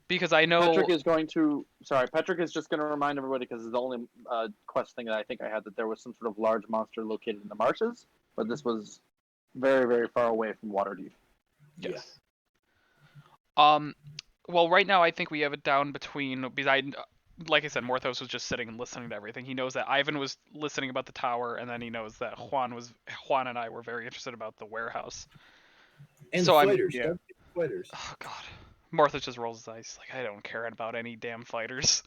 Because I know Patrick is going to. Sorry, Patrick is just going to remind everybody because it's the only quest thing that I think I had that there was some sort of large monster located in the marshes, but this was very, very far away from Waterdeep. Yes. Well, right now I think we have it down between because like I said, Morthos was just sitting and listening to everything. He knows that Ivan was listening about the tower, and then he knows that Juan and I were very interested about the warehouse. And So the I'm- fighters. yeah. Don't forget the fighters. Oh God, Morthos just rolls his eyes like I don't care about any damn fighters.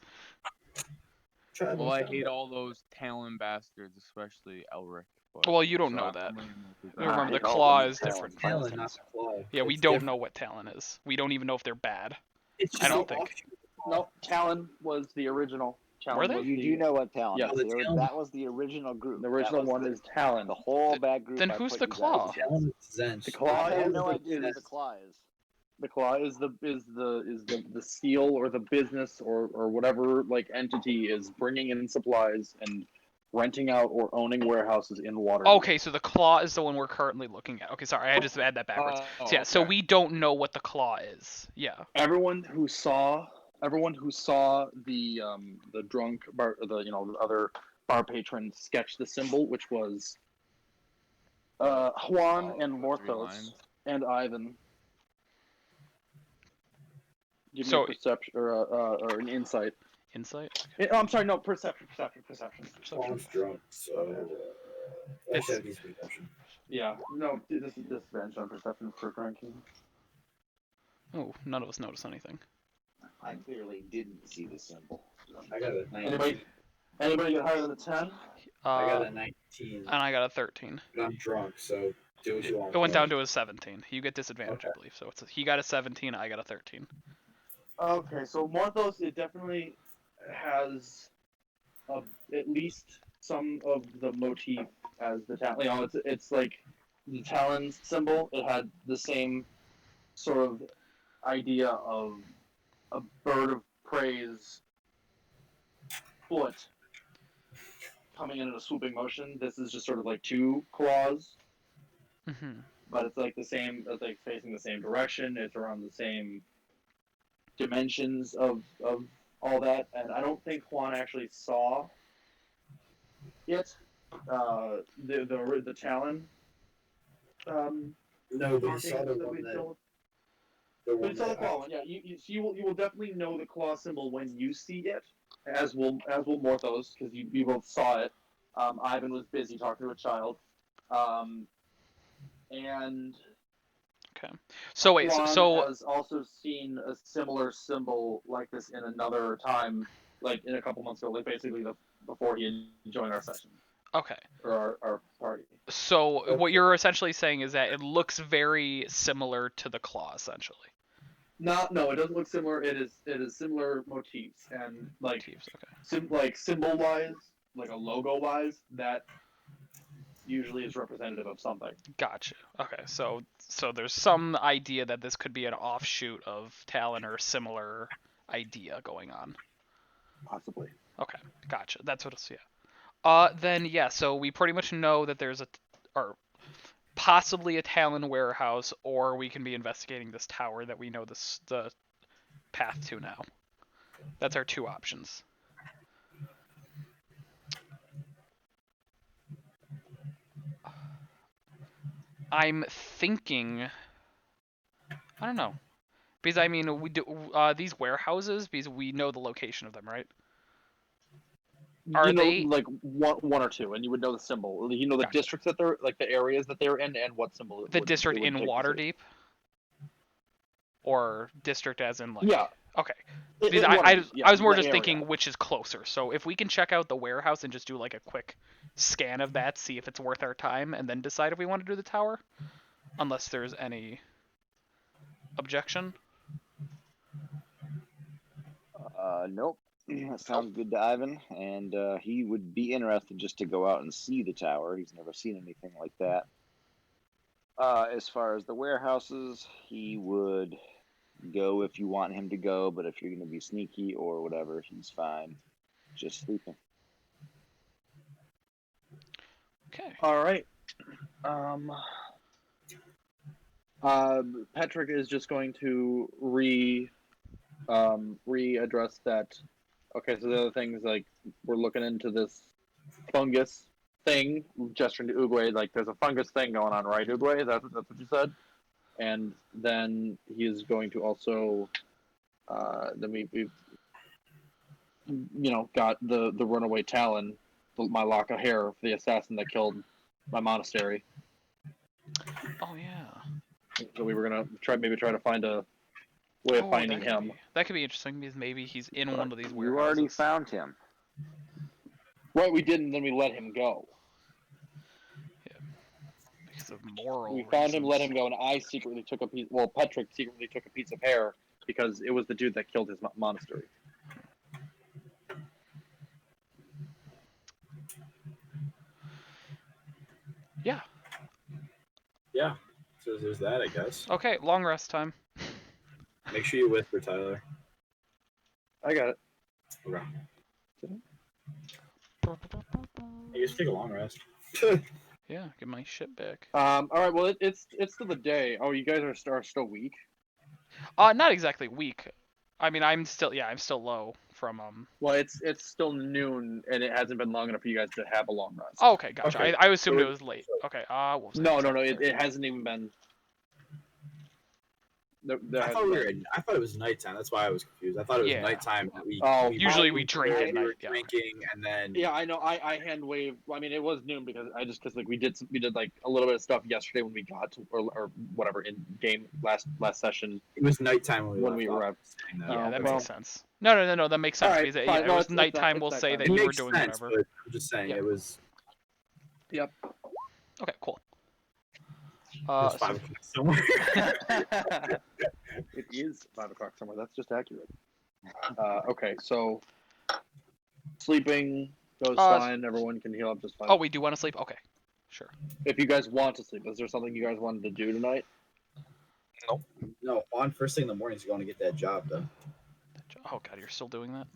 Try Well, them I out. hate all those Talon bastards, especially Elric. But, Well, you don't so know I'm that. only gonna do that. Remember, the hate all claw them is Talon different. Talon, not the claw. Yeah, we It's don't different. know what Talon is. We don't even know if they're bad. It's I just don't an think. offshoot of the claw. No, Talon was the original. Talon Were they? was You the, do know what Talon Yeah. is. The Talon- That was the original group. The original That was one the, is Talon. the whole bad group. Then I who's put the you guys claw? against. Talon is Zench. The claw I have is no the, idea who is the claw is. the claw is the seal or the business or whatever like entity is bringing in supplies and renting out or owning warehouses in Waterdeep. Okay, so the claw is the one we're currently looking at. Okay, sorry, I just had that backwards. Oh, So, yeah, so okay. we don't know what the claw is. Yeah. Everyone who saw the drunk bar, the other bar patron sketch the symbol, which was Juan Oh, and the three Morthos lines. and Ivan. Give me So- a perception or an insight. Insight? Oh, I'm sorry, no, perception. Claw's drunk, so I It's- should have decent perception. Yeah, no, this is disadvantage on perception for drinking. Oh, none of us noticed anything. I clearly didn't see the symbol. I got a 19. Anybody get higher than a 10? I got a 19. And I got a 13. But I'm drunk, so do what you want. It went with down that. to a 17. You get disadvantage, I Okay. believe. So he got a 17, I got a 13. Okay, so Morthos, it definitely has at least some of the motif as the Talon. You know, it's like the Talon symbol. It had the same sort of idea of a bird of prey's foot coming in a swooping motion. This is just sort of like two claws, Mm-hmm. but it's like the same. It's like facing the same direction. It's around the same dimensions of all that, and I don't think Juan actually saw it. The Talon. No, but he saw markings the that one we that. don't- The But one you saw the that claw one, yeah. You will definitely know the claw symbol when you see it, as will Morthos, because you both saw it. Ivan was busy talking to a child, and Okay. So wait, Juan so has also seen a similar symbol like this in another time, like in a couple months ago, like basically before he joined our session okay. or our party. So what you're essentially saying is that it looks very similar to the claw, essentially. No, it doesn't look similar. It is similar motifs and like Motifs, okay. like symbol wise, like a logo wise, that usually is representative of something. Gotcha. Okay, so there's some idea that this could be an offshoot of Talon or a similar idea going on. Possibly. Okay, gotcha. That's what it's, yeah. Then yeah, so we pretty much know that there's or possibly a Talon warehouse, or we can be investigating this tower that we know the path to now. That's our two options. I'm thinking, I don't know, because I mean we do these warehouses because we know the location of them, right? Are you know, they- like one or two, and you would know the symbol. You know the Gotcha. districts that they're like the areas that they're in, and what symbol. The district in Waterdeep, or district as in like. Yeah. Okay. It, Because it, I was more the just area. thinking which is closer. So if we can check out the warehouse and just do like a quick scan of that, see if it's worth our time, and then decide if we want to do the tower, unless there's any objection. Nope. That sounds good to Ivan, and he would be interested just to go out and see the tower. He's never seen anything like that. As far as the warehouses, he would go if you want him to go, but if you're going to be sneaky or whatever, he's fine. Just sleeping. Okay. All right. Patrick is just going to readdress that. Okay, so the other things, like, we're looking into this fungus thing, gesturing to Uguay, like, there's a fungus thing going on, right, Uguay? That's what you said? And then he is going to also, then we've got the runaway Talon, my lock of hair, the assassin that killed my monastery. Oh yeah. So we were gonna try to find a way of finding him. That could be interesting because maybe he's in one of these You warehouses. already found him. Right, we didn't. Then we let him go. Yeah. Because of moral We found him, let reasons. him go, and I secretly took a piece. Well, Patrick secretly took a piece of hair because it was the dude that killed his monastery. Yeah. Yeah. So there's that, I guess. Okay, long rest time. Make sure you whisper, Tyler. I got it. Okay. You just take a long rest. Yeah, get my shit back. All right. Well, it's still the day. Oh, you guys are still weak. Not exactly weak. I mean, I'm still low from Well, it's still noon, and it hasn't been long enough for you guys to have a long rest. Oh, okay, gotcha. Okay. I assumed it was late. Okay. What was I No. saying? It hasn't even been. I thought it was nighttime. That's why I was confused. I thought it was Yeah. nighttime. Usually we drink at we night, were yeah. drinking, and then Yeah, I know. I hand waved. I mean, it was noon because like we did like a little bit of stuff yesterday when we got to or whatever in game last session it was nighttime when we left arrived. off. Yeah, that well. makes sense. No, that makes sense. All right, Because, fine. yeah, No, it was it's nighttime. it's We'll say nighttime. that It you were makes doing sense, whatever. but I'm just saying Yeah. it was. Yep. Okay, cool. It's 5 o'clock somewhere. It is 5 o'clock somewhere. That's just accurate. Okay, so sleeping goes fine. Everyone can heal up just fine. Oh, we do want to sleep? Okay, sure. If you guys want to sleep, is there something you guys wanted to do tonight? No, on first thing in the morning is going to get that job done. Oh god, you're still doing that?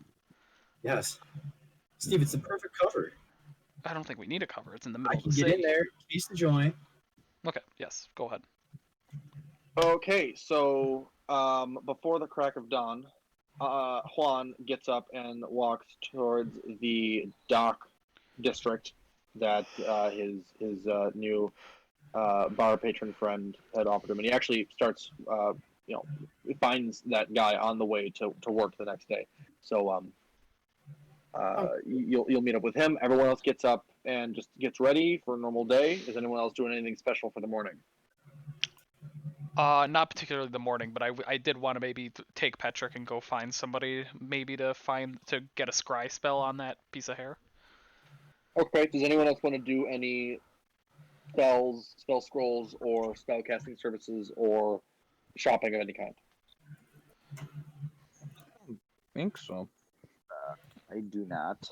Yes, Steve, it's the perfect cover. I don't think we need a cover. It's in the middle I of can the get city. in there, case the joint. Okay, yes, go ahead. Okay, so before the crack of dawn, Juan gets up and walks towards the dock district that his new bar patron friend had offered him, and he actually starts, finds that guy on the way to work the next day. So you'll meet up with him. Everyone else gets up and just gets ready for a normal day. Is anyone else doing anything special for the morning? Not particularly the morning, but I did want to maybe take Petrick and go find somebody, maybe to get a scry spell on that piece of hair. Okay. Does anyone else want to do any spells, spell scrolls, or spell casting services, or shopping of any kind? I think so. I do not.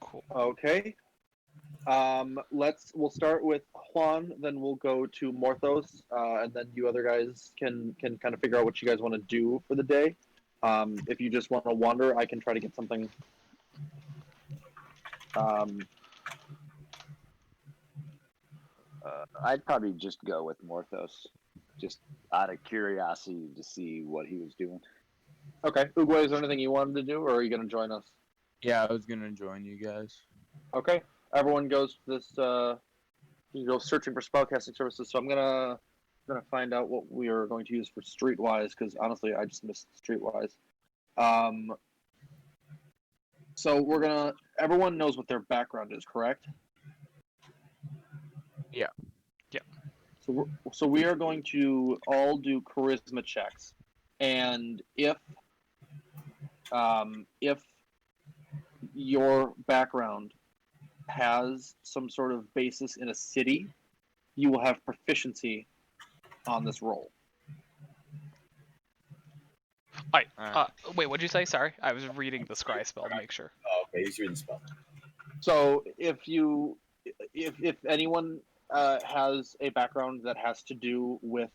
Cool. Okay. We'll start with Juan, then we'll go to Morthos, and then you other guys can kind of figure out what you guys want to do for the day. If you just want to wander, I can try to get something. I'd probably just go with Morthos, just out of curiosity to see what he was doing. Okay. Uguay, is there anything you wanted to do, or are you going to join us? Yeah, I was gonna join you guys. Okay. Everyone goes to this. You go searching for spellcasting services. So I'm gonna find out what we are going to use for Streetwise, because honestly, I just missed Streetwise. So everyone knows what their background is, correct? Yeah. Yeah. So we are going to all do charisma checks, and if your background has some sort of basis in a city, you will have proficiency on this roll. Alright. Alright. Wait, what'd you say? Sorry, I was reading the scry spell to make sure. Oh, okay, he's reading the spell. So if anyone has a background that has to do with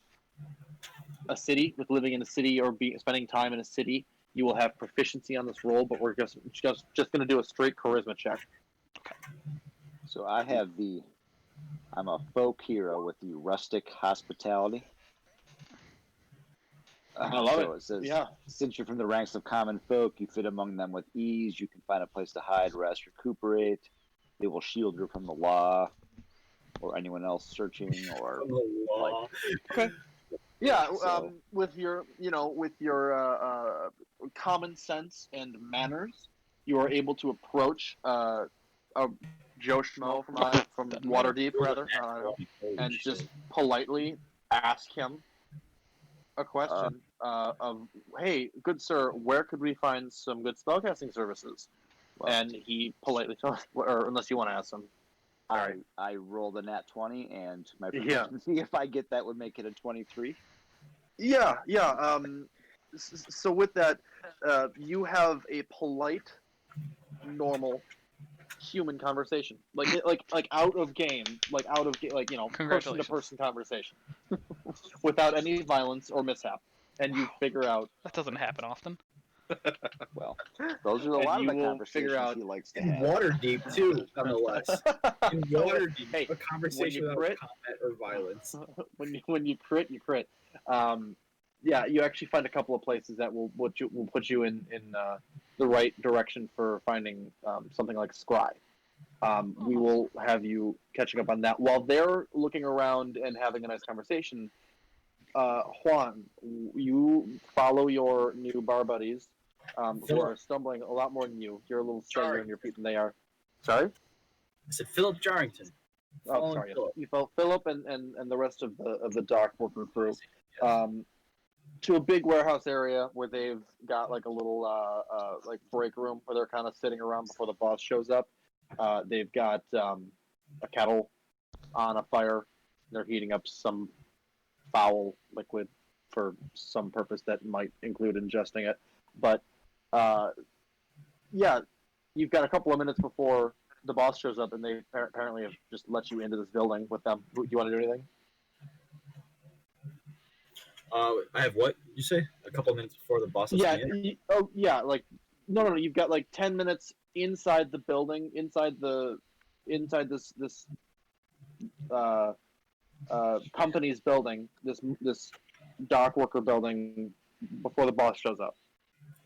a city, with living in a city or spending time in a city, you will have proficiency on this roll. But we're just going to do a straight charisma check. So I'm a folk hero with the rustic hospitality. I love so it says, Yeah. since you're from the ranks of common folk, you fit among them with ease. You can find a place to hide, rest, recuperate. They will shield you from the law or anyone else searching or Law. Okay. Yeah, So- with your common sense and manners, you are able to approach a Joe Schmo from Waterdeep, rather, and just politely ask him a question of, "Hey, good sir, where could we find some good spellcasting services?" Well, And he politely tells, or unless you want to ask him. I rolled a nat 20, and my Yeah. proficiency, if I get that, would make it a 23. Yeah. So with that, you have a polite, normal, human conversation, like out of game, like person to Congratulations. person conversation, without any violence or mishap, and you figure out. That doesn't happen often. Well, those are a And lot of you the will conversations figure out- he likes to In have. Waterdeep too, nonetheless. In Waterdeep, Hey, a conversation when you without crit- combat or violence. when you crit, you crit. Yeah, you actually find a couple of places that will put you in the right direction for finding something like scry. We will have you catching up on that while they're looking around and having a nice conversation. Juan, you follow your new bar buddies, who are stumbling a lot more than you. You're a little steadier on your feet than they are. Sorry? I said Philip Jarrington. Oh, Following sorry. Philip. You follow Philip and the rest of the dock worker crew to a big warehouse area where they've got like a little like break room where they're kind of sitting around before the boss shows up. They've got a kettle on a fire. They're heating up some foul liquid for some purpose that might include ingesting it. But yeah, you've got a couple of minutes before the boss shows up, and they apparently have just let you into this building with them. Do you want to do anything? I have what you say? A couple minutes before the boss. Yeah. Is Like no. You've got like 10 minutes inside the building, inside this company's building, this dock worker building, before the boss shows up.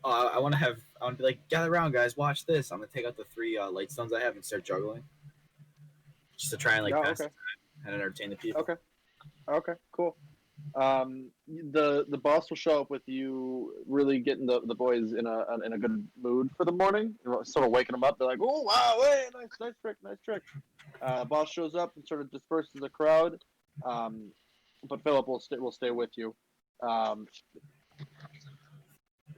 I want to be like, gather around, guys. Watch this. I'm gonna take out the 3 light stones I have and start juggling, just to try and pass the time and entertain the people. Okay. Cool. The boss will show up with you, really getting the boys in a good mood for the morning, sort of waking them up. They're like, "Oh wow, hey, nice trick." Boss shows up and sort of disperses the crowd, but Philip will stay with you.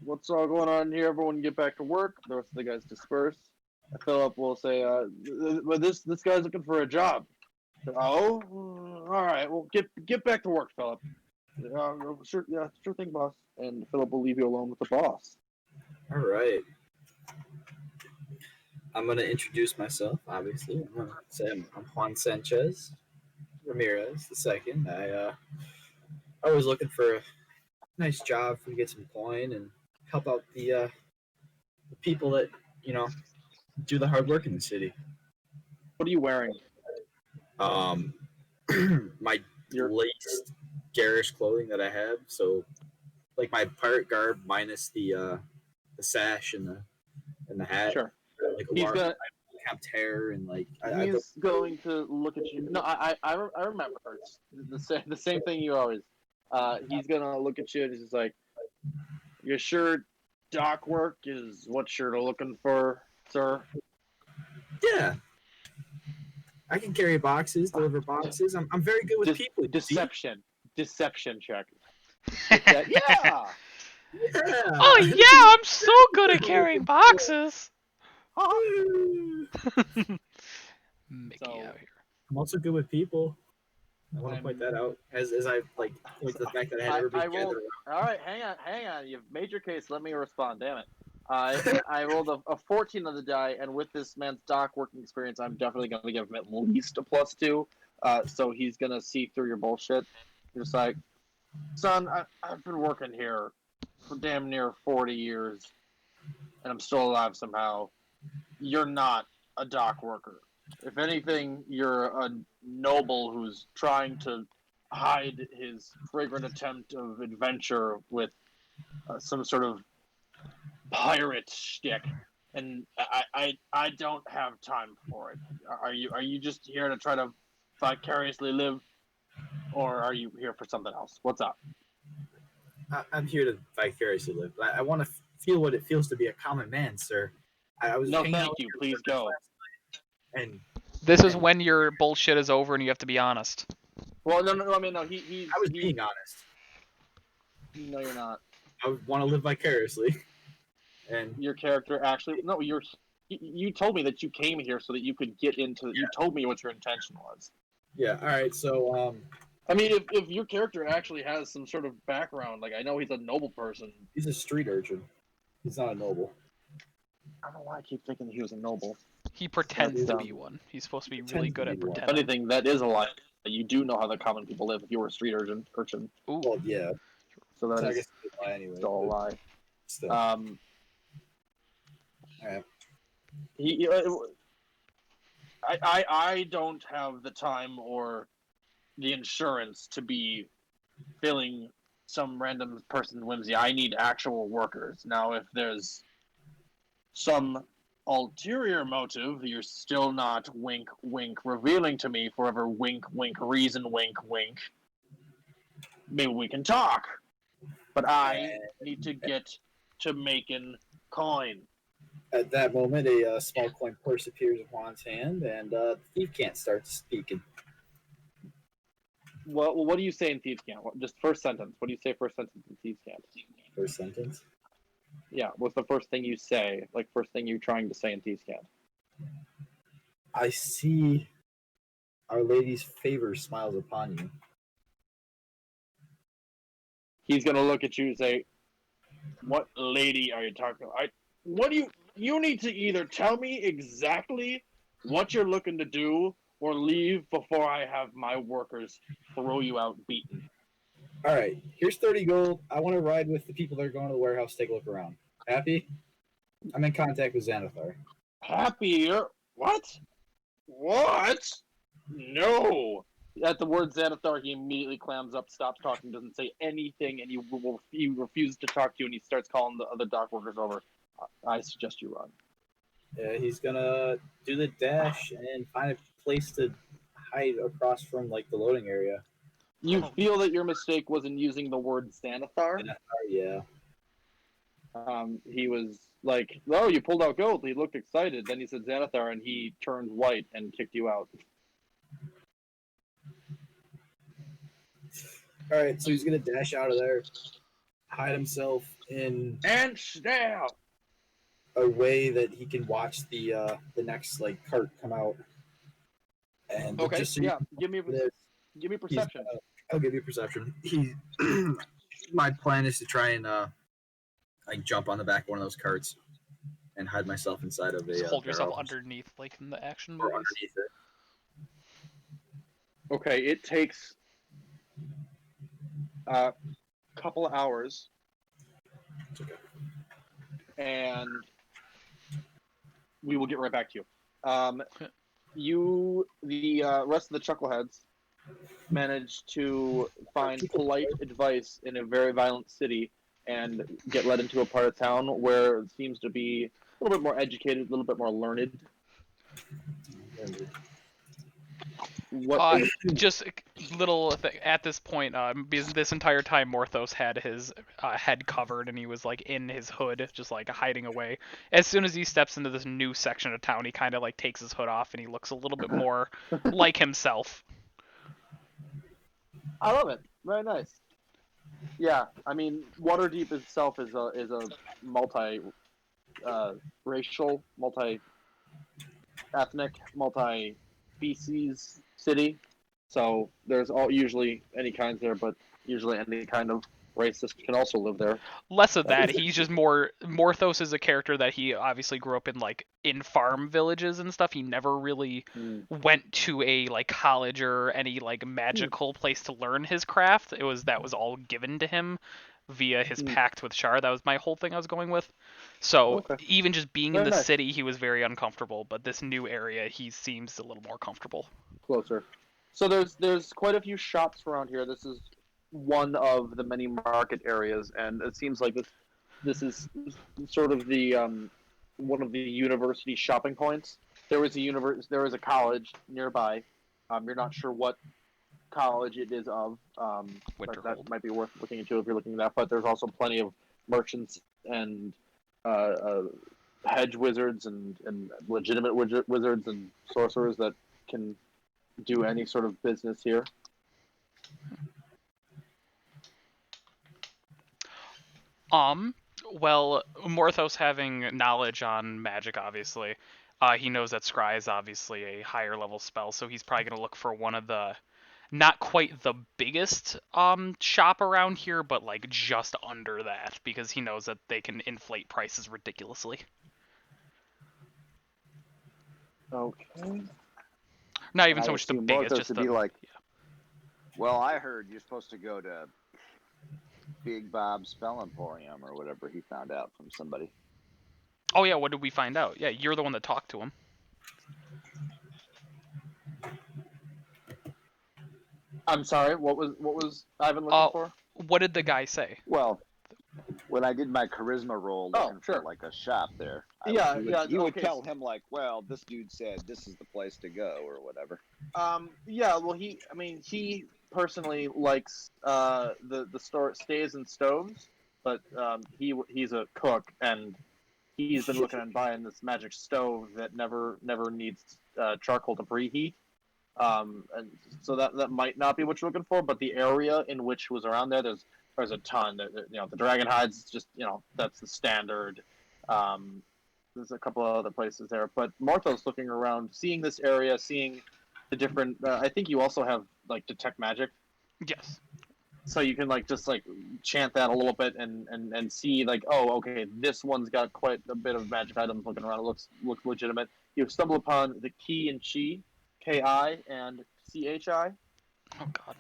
What's all going on here? Everyone get back to work. The rest of the guys disperse. Philip will say, "Well, this guy's looking for a job." Oh, all right. Well, get back to work, Philip. Sure thing, boss. And Philip will leave you alone with the boss. All right. I'm gonna introduce myself. Obviously, I'm gonna say I'm Juan Sanchez Ramirez II. I was looking for a nice job to get some coin and help out the people that do the hard work in the city. What are you wearing? My laced garish clothing that I have, so like my pirate garb minus the sash and the hat. Sure. Like He's gonna. Capped hair and like He's going to look at you. No, I remember. It's the same thing you always. He's gonna look at you and he's just like, "You sure dock work is what you're looking for, sir?" Yeah. I can carry boxes, deliver boxes. I'm very good with people. Deception check. Yeah. Yeah. Oh yeah, I'm so good at carrying boxes. Mickey So- out here. I'm also good with people. I want to point that out as I like point to the fact that I had everybody gathered around. All right, hang on. You've made your case. Let me respond. Damn it. I rolled a 14 on the die, and with this man's dock working experience, I'm definitely going to give him at least a +2. So he's going to see through your bullshit. Just like, son, I've been working here for damn near 40 years, and I'm still alive somehow. You're not a dock worker. If anything, you're a noble who's trying to hide his fragrant attempt of adventure with some sort of pirate shtick, and I don't have time for it. Are you just here to try to vicariously live, or are you here for something else? What's up? I'm here to vicariously live. I want to feel what it feels to be a common man, sir. I was No, hanging thank out you. with Please your go. friends and This is when your bullshit is over and you have to be honest. Well, no. I mean, no. He's. I was being honest. No, you're not. I want to live vicariously, and Your character actually. No, you're. You told me that you came here so that you could get into. You told me what your intention was. yeah. All right. So I mean, if your character actually has some sort of background, like I know he's a noble person. he's a street urchin. He's not a noble. I don't know why I keep thinking he was a noble. He pretends to dumb. be one. He's supposed to be Pretends really to good be at one. If pretending. anything, that is a lie. You do know how the common people live if you were a street urchin. Ooh. Well, yeah. So that I is guess it's a lie anyway. still a but lie. Still. Alright. He, I don't have the time or the insurance to be filling some random person whimsy. I need actual workers. Now, if there's some ulterior motive you're still not wink wink revealing to me, forever wink wink reason wink wink, maybe we can talk, but I need to get to making coin. At that moment, a small coin purse appears in Juan's hand, and the thief can't start speaking. Well, what do you say in Thieves' Cant? Just first sentence. What do you say first sentence in Thieves' Cant? First sentence. Yeah, what's the first thing you say? Like, first thing you're trying to say in Thieves' Cant? I see Our Lady's favor smiles upon you. He's gonna look at you and say, "What lady are you talking about? What do you need to either tell me exactly what you're looking to do, or leave before I have my workers throw you out beaten." All right, here's 30 gold. I want to ride with the people that are going to the warehouse, take a look around. Happy? I'm in contact with Xanathar. Happier? What? What? No. At the word Xanathar, he immediately clams up, stops talking, doesn't say anything, and he refuses to talk to you, and he starts calling the other dock workers over. I suggest you run. Yeah, he's gonna do the dash and find a place to hide across from like the loading area. You feel that your mistake was in using the word Xanathar. Yeah. He was like, "Oh, you pulled out gold." He looked excited. Then he said Xanathar, and he turned white and kicked you out. All right, so he's gonna dash out of there, hide himself in And stab. a way that he can watch the next like cart come out. And Okay, just so yeah. you know, Give me perception. I'll give you perception. My plan is to try and like jump on the back of one of those carts and hide myself inside of a Just hold yourself barrel underneath, like in the action or movies. underneath it. Okay, it takes a couple of hours, It's okay. and we will get right back to you. The rest of the chuckleheads managed to find polite advice in a very violent city and get led into a part of town where it seems to be a little bit more educated, a little bit more learned. What? Just little at this point, because this entire time Morthos had his head covered and he was like in his hood, just like hiding away. As soon as he steps into this new section of town, he kind of like takes his hood off and he looks a little bit more like himself. I love it. Very nice. Yeah, I mean, Waterdeep itself is a multi racial, multi ethnic, multi species city. So there's usually any kinds there, but usually any kind of racist can also live there. Less of that. He's just more. Morthos is a character that he obviously grew up in farm villages and stuff. He never really went to a college or any magical place to learn his craft. That was all given to him via his pact with Shar. That was my whole thing I was going with. So even just being in the city, he was very uncomfortable. But this new area, he seems a little more comfortable. Closer. So there's quite a few shops around here. This is one of the many market areas, and it seems like this is sort of the one of the university shopping points. There is a college nearby. You're not sure what college it is of. But that might be worth looking into if you're looking at that. But there's also plenty of merchants and hedge wizards and legitimate wizards and sorcerers that can do any sort of business here. Well, Morthos having knowledge on magic, obviously, he knows that Scry is obviously a higher level spell, so he's probably going to look for one of the, not quite the biggest shop around here, but just under that, because he knows that they can inflate prices ridiculously. Okay. Not even so much the biggest, just the... like, well, I heard you're supposed to go to Big Bob's Spell Emporium or whatever he found out from somebody. Oh yeah, what did we find out? Yeah, you're the one that talked to him. I'm sorry. What was Ivan looking for? What did the guy say? Well, when I did my charisma roll looking for like a shop there, he would tell him like, well, this dude said this is the place to go or whatever. Yeah. Well, he personally likes the store Stays and Stoves, but he's a cook and he's been looking at buying this magic stove that never needs charcoal to preheat. And so that might not be what you're looking for, but the area in which was around there's a ton. The dragon hides, just that's the standard. There's a couple of other places there, but Morthos looking around, seeing this area, seeing the different. I think you also have detect magic. Yes. So you can just chant that a little bit and see oh, okay, this one's got quite a bit of magic items looking around. It looks legitimate. You stumble upon the Ki and Chi, Ki and Chi. Oh God.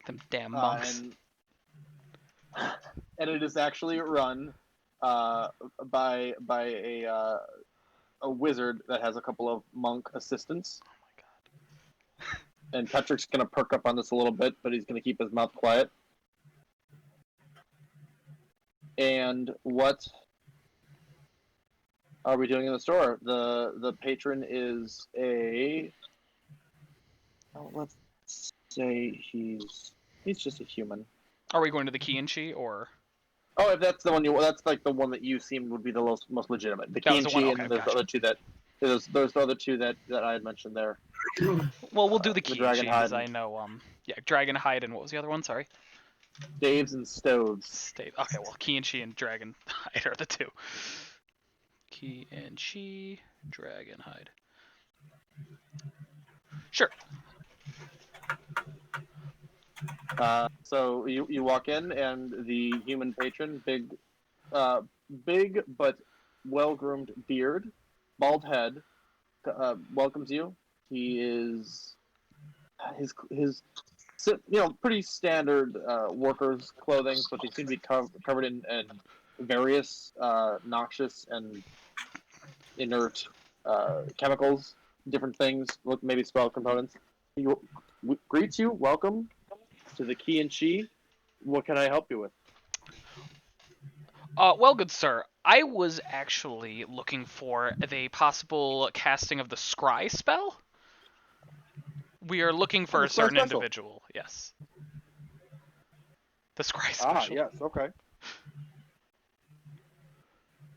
Them damn monks. And it is actually run by a wizard that has a couple of monk assistants. Oh my God. And Patrick's gonna perk up on this a little bit, but he's gonna keep his mouth quiet. And what are we doing in the store? The patron is let's say he's just a human. Are we going to the Ki and Chi or? Oh, if that's the one that's the one that you seemed would be the most legitimate. The Ki and Chi, and there's the other two that there's the other two that I had mentioned there. Well, we'll do the Ki and Chi because I know Dragon Hide and what was the other one? Sorry. Staves and Stoves. Okay, well, Ki and Chi and Dragon Hide are the two. Ki and Chi, Dragon Hide. Sure. So you walk in, and the human patron, big but well-groomed beard, bald head, welcomes you. He is his pretty standard workers' clothing, but they seem to be covered in various noxious and inert chemicals, different things, maybe spell components. He greets you, welcome to the Ki and Chi. What can I help you with? Well, good sir, I was actually looking for the possible casting of the Scry spell. We are looking for a certain individual. Yes. The Scry special. Ah, yes. Okay.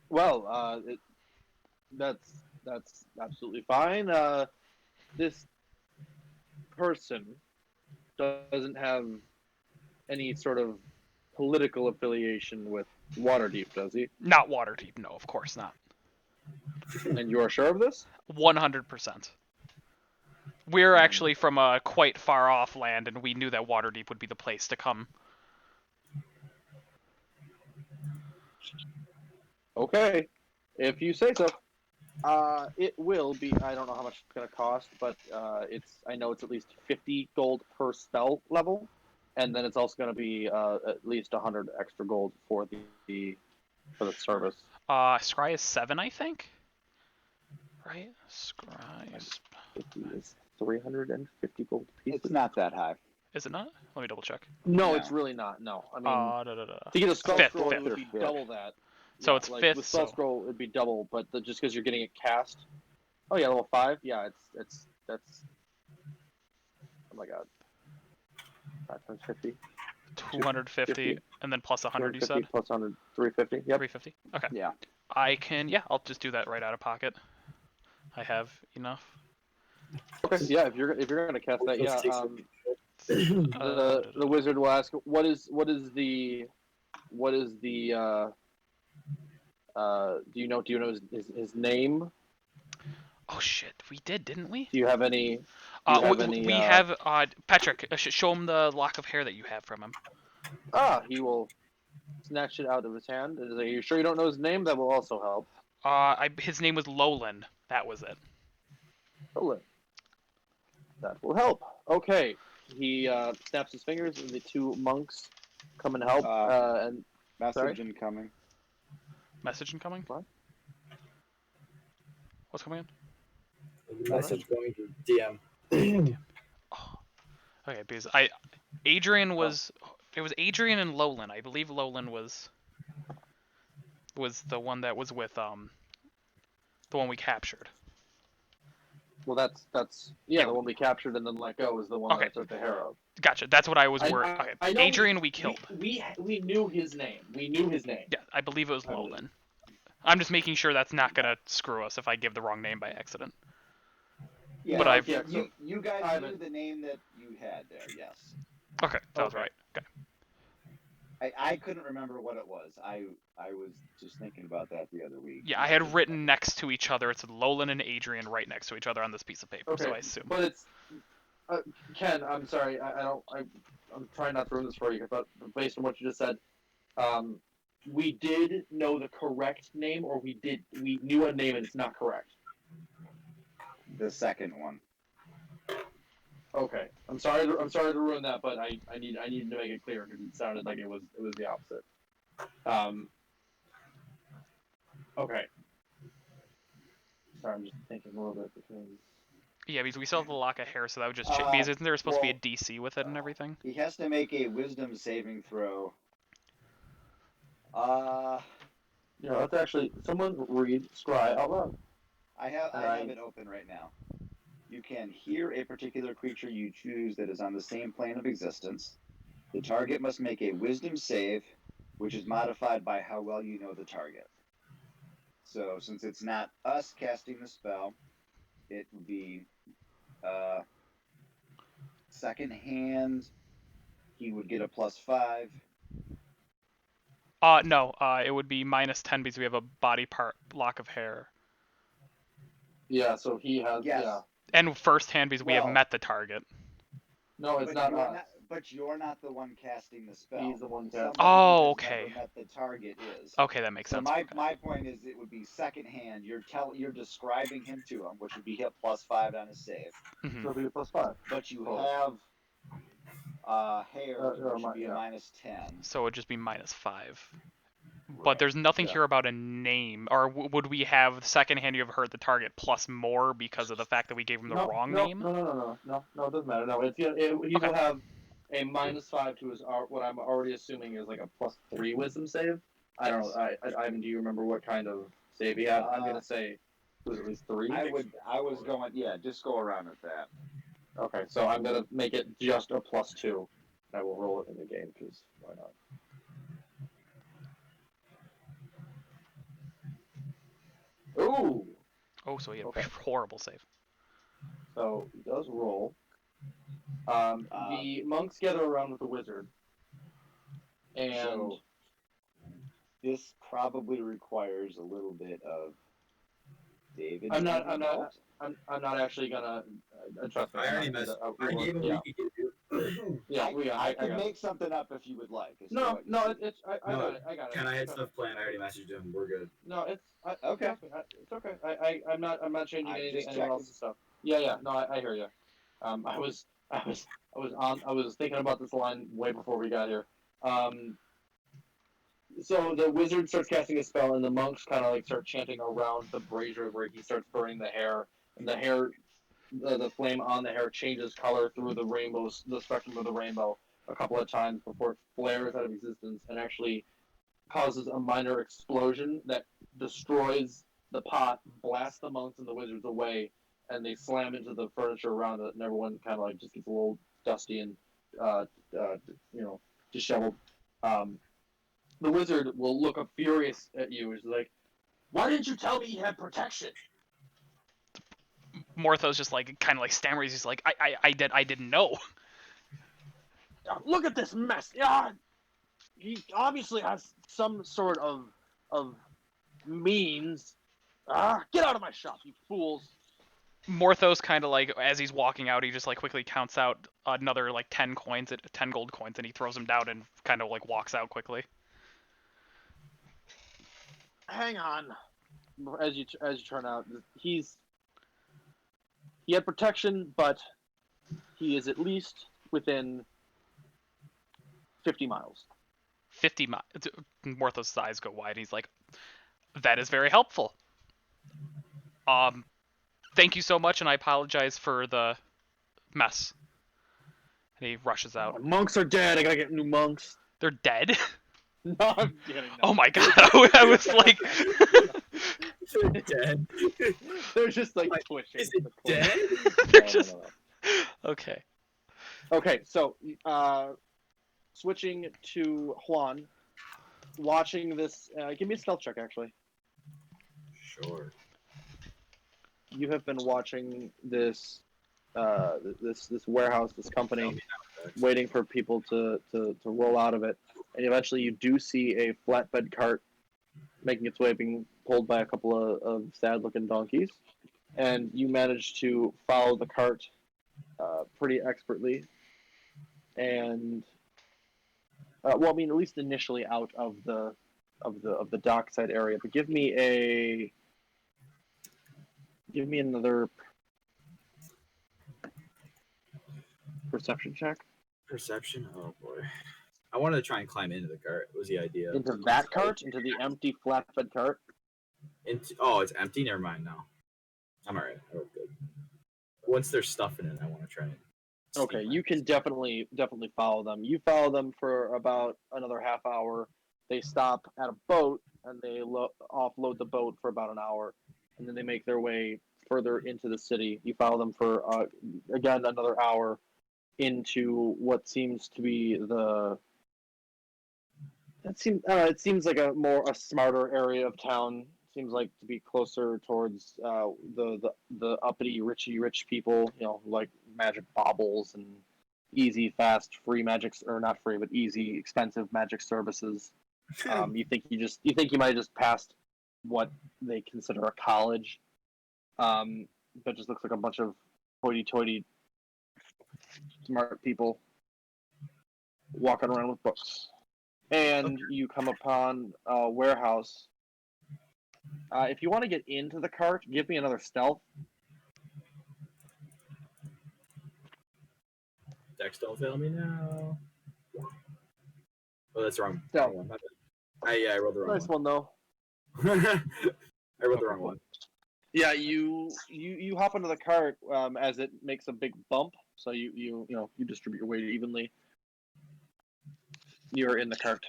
Well, that's absolutely fine. This person doesn't have any sort of political affiliation with Waterdeep, does he? Not Waterdeep, no, of course not. And you are sure of this? 100%. We're actually from a quite far off land, and we knew that Waterdeep would be the place to come. Okay, if you say so. It will be. I don't know how much it's gonna cost, but I know it's at least 50 gold per spell level, and then it's also gonna be at least 100 extra gold for the service. Scry is 7, I think. Right? Scry is... 50 is 350 gold pieces. It's not that high. Is it not? Let me double check. No, No. it's really not. No, I mean, Da. to get a spell Fifth, scroll, fifth. it would be Fifth. double that. So Yeah, it's like, fifth, with spell so- scroll, it'd be double, but just because you're getting it cast. Oh yeah, level 5. Yeah, that's. Oh my god. 5 times 50. 250, 50. and then plus 100, you said? Plus 100, 350. Yep. 350? Okay. Yeah. Yeah, I'll just do that right out of pocket. I have enough. Okay. Yeah, if you're gonna cast that, yeah. The wizard will ask, what is the do you know his name? Oh shit, we did, didn't we? Do you have any? We have Patrick. Show him the lock of hair that you have from him. He will snatch it out of his hand. And say, "Are you sure you don't know his name? That will also help." His name was Lowland. That was it. Oh, that will help. Okay. He snaps his fingers, and the two monks come and help. And Message sorry? incoming. Message incoming? What? What's coming in? Message going to DM. Oh. Okay, because Adrian was... It was Adrian and Lowland. I believe Lowland was the one that was with the one we captured. well, that's Yeah. the one we captured and then let go is the one Okay. that took the hair of. Gotcha. That's what I was worried. Okay. I know Adrian we killed. We knew his name. We knew his name. Yeah, I believe it was I believe. Lowland. I'm just making sure that's not gonna screw us if I give the wrong name by accident. Yeah, But I've- you guys I knew haven't- the name that you had there. Yes. Okay, that was Okay. right. Okay. I couldn't remember what it was. I was just thinking about that the other week. Yeah, I had written next to each other. It's Lowland and Adrian right next to each other on this piece of paper, so I assume. But it's Ken. I'm sorry. I'm trying not to ruin this for you, but based on what you just said, we did know the correct name, or we knew a name and it's not correct. The second one. Okay. I'm sorry to ruin that, but I needed to make it clear because it sounded like it was the opposite. Okay. Sorry, I'm just thinking a little bit because. Yeah, because we still have the lock of hair, so that would just change. Because isn't there supposed to be a DC with it and everything? He has to make a wisdom saving throw. Yeah, let's actually someone read Scry out loud. I have it open right now. You can hear a particular creature you choose that is on the same plane of existence. The target must make a wisdom save, which is modified by how well you know the target. So since it's not us casting the spell, it would be second hand. He would get a +5. No, it would be -10 because we have a body part lock of hair. Yeah, so he has. Yes. Yeah. And first hand because we have Well- met the target. No, it's not us. But you're not the one casting the spell. He's the one casting. Somebody Oh, who has okay. never met the target is. Okay, that makes So sense. my point is, it would be second hand. You're describing him to him, which would be hit +5 on his save. Mhm. So it'll be a +5. But you Oh. have hair, which would be a yeah. -10. So it would just be -5. Right. But there's nothing Yeah. here about a name, or would we have second hand you have heard the target plus more because of the fact that we gave him the wrong name? No, it doesn't matter. No, he will have a -5 to his what I'm already assuming is like a +3 wisdom save. I don't know. Ivan, do you remember what kind of save he had? I'm gonna say it was at least 3. I was going, just go around with that. Okay, so I'm gonna make it just a +2. I will roll it in the game because why not? Ooh. Oh, so he had Okay. a horrible save. So he does roll. The monks gather around with the wizard, and So this probably requires a little bit of David. I'm not actually gonna trust me. I already messed. I gave him yeah. we could give you. I can got make it. something up if you would like. No, it's I No, got it. I got it. Ken, I had stuff planned. I already messaged him. We're good. No, it's Okay. trust me, it's okay. I'm not changing I'm anything just anyone checking. else's stuff. Yeah. No, I hear you. I was thinking about this line way before we got here. So the wizard starts casting a spell, and the monks kind of like start chanting around the brazier where he starts burning the hair, and the flame on the hair changes color through the spectrum of the rainbow a couple of times before it flares out of existence and actually causes a minor explosion that destroys the pot, blasts the monks and the wizards away, and they slam into the furniture around it, and everyone kind of like just gets a little dusty and uh, uh, disheveled. The wizard will look up furious at you. He's like, "Why didn't you tell me he had protection?" Morthos just like kind of like stammers. He's like, I didn't know. Look at this mess. Yeah, he obviously has some sort of means. Get out of my shop, you fools! Morthos kind of like as he's walking out, he just like quickly counts out another like 10 gold coins, and he throws them down and kind of like walks out quickly. Hang on. As you turn out, he had protection, but he is at least within 50 miles. 50 miles. Morthos' eyes go wide. He's like, that is very helpful. Thank you so much, and I apologize for the mess. And he rushes out. Monks are dead. I gotta get new monks. They're dead? No, I'm kidding. No. Oh my god, I was like... They're dead. They're just like Like, twitching. is it dead? They're No, just... no. Okay. Okay, so switching to Juan, watching this. Give me a stealth check, actually. Sure. You have been watching this this warehouse, this company, waiting for people to roll out of it, and eventually you do see a flatbed cart making its way, being pulled by a couple of sad-looking donkeys, and you manage to follow the cart pretty expertly, and well, I mean, at least initially out of the dockside area. But give me another perception check. Perception? Oh boy. I wanted to try and climb into the cart. Was the idea. Into that cart? Into the empty flatbed cart? Oh, it's empty? Never mind now. I'm alright. I look good. Once there's stuff in it, I want to try and... Okay, you can definitely follow them. You follow them for about another half hour. They stop at a boat, and they offload the boat for about an hour, and then they make their way further into the city. You follow them for, again, another hour into what seems to be it seems like a smarter area of town. Seems like to be closer towards the uppity, rich people, like magic baubles and easy, fast, free magics, or not free, but easy, expensive magic services. You think you might have just passed what they consider a college, but just looks like a bunch of hoity-toity, smart people walking around with books. And you come upon a warehouse. If you want to get into the cart, give me another stealth. Dex, don't fail me now. Oh, that's wrong. Stealth. Wrong one. I rolled the wrong Nice one though. one. I rolled the wrong one. Yeah, you hop into the cart as it makes a big bump, so you distribute your weight evenly. You're in the cart.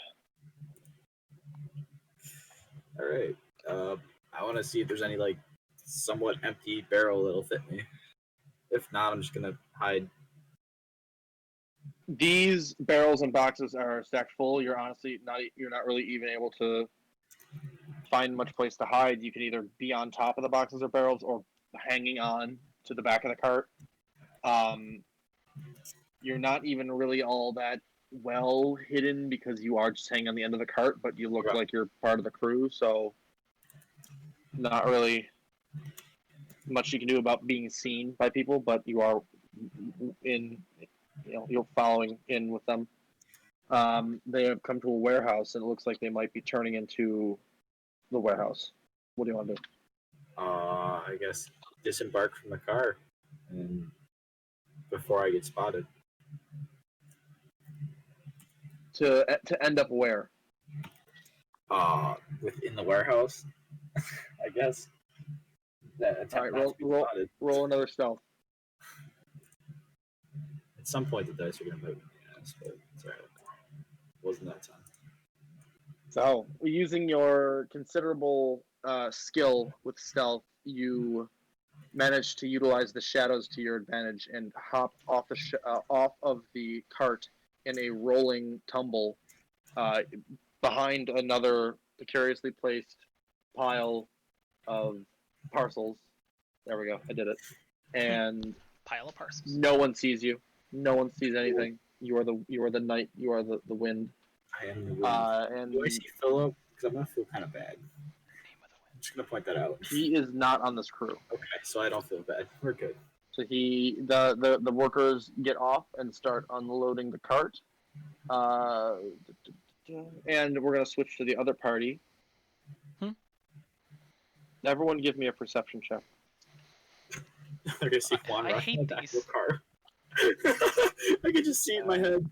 All right. I want to see if there's any like somewhat empty barrel that'll fit me. If not, I'm just gonna hide. These barrels and boxes are stacked full. You're not really even able to find much place to hide. You can either be on top of the boxes or barrels or hanging on to the back of the cart. You're not even really all that well hidden because you are just hanging on the end of the cart, but you look like you're part of the crew, so not really much you can do about being seen by people, but you are you're following in with them. They have come to a warehouse, and it looks like they might be turning into the warehouse. What do you want to do? I guess disembark from the car, and before I get spotted. To end up where? Within the warehouse, I guess. All right, roll another stealth. At some point, the dice are gonna bite me in the ass, but it's alright. Wasn't that time? So, using your considerable skill with stealth, you manage to utilize the shadows to your advantage and hop off off of the cart in a rolling tumble behind another precariously placed pile of parcels. There we go. I did it. And Pile of parcels. no one sees you. No one sees anything. You are the night. You are the wind. I am the wind. And Do I see Philip? Because I'm gonna feel kind of bad. I'm just gonna point that out. he is not on this crew. Okay, so I don't feel bad. We're good. So the workers get off and start unloading the cart. And we're gonna switch to the other party. Everyone, give me a perception check. They're gonna see Juan I rush hate in the back of these. the car. I can just see it in my head.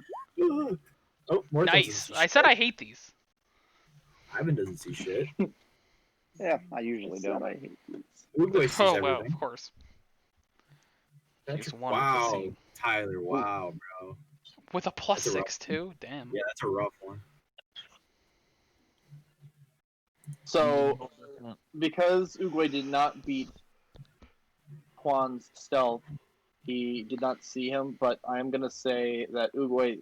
Oh, Morthos Nice. I said I hate these. Ivan doesn't see shit. Yeah, I usually don't. I hate these. Ugoy sees Oh everything. well, of course. That's, He's one with the wow, scene. Tyler. Wow, bro. With a plus That's a 6 too. Damn. Yeah, that's a rough one. So, because Uguay did not beat Juan's stealth, he did not see him. But I'm gonna say that Uguay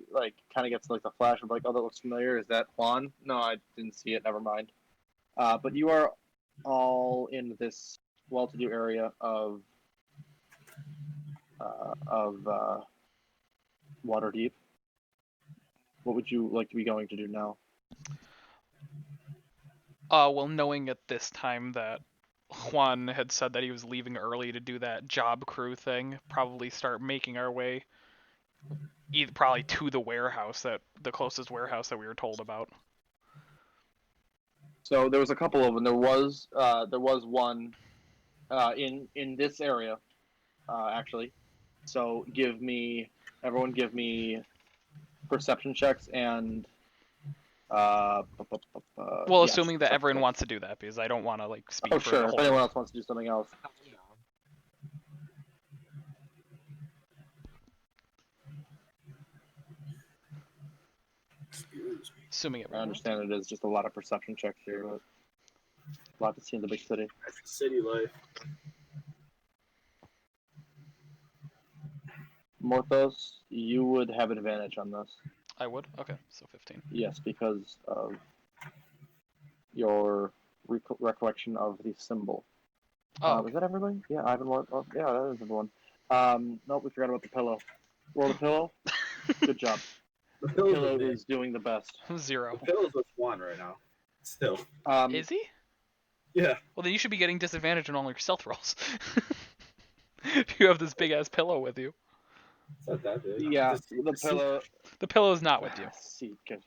kind of gets the flash of oh, that looks familiar. Is that Juan? No, I didn't see it. Never mind. But you are all in this well-to-do area of Waterdeep. What would you like to be going to do now? Well, knowing at this time that Juan had said that he was leaving early to do that job crew thing, probably start making our way probably to the warehouse, the closest warehouse that we were told about. So there was a couple of them. There was one in this area, actually. So everyone give me perception checks and Well, assuming that everyone wants to do that, because I don't want to speak for sure. the If whole. anyone else wants to do something else. Assuming I everyone. understand it is just a lot of perception checks here, but a lot to see in the big city. That's city life. Morthos, you would have an advantage on this. I would. Okay, so 15. Yes, because of your recollection of the symbol. Oh, okay. Is that everybody? Yeah, Ivan. Oh, yeah, that is everyone. Nope, we forgot about the pillow. Roll the pillow. Good job. The The pillow's pillow with me. is doing the best. 0. The pillow's with Juan right now. Still. Is he? Yeah. Well, then you should be getting disadvantage on all your stealth rolls. If you have this big ass pillow with you. It's not that big. Yeah, Just- the pillow. The pillow's not with you. Seat cushion.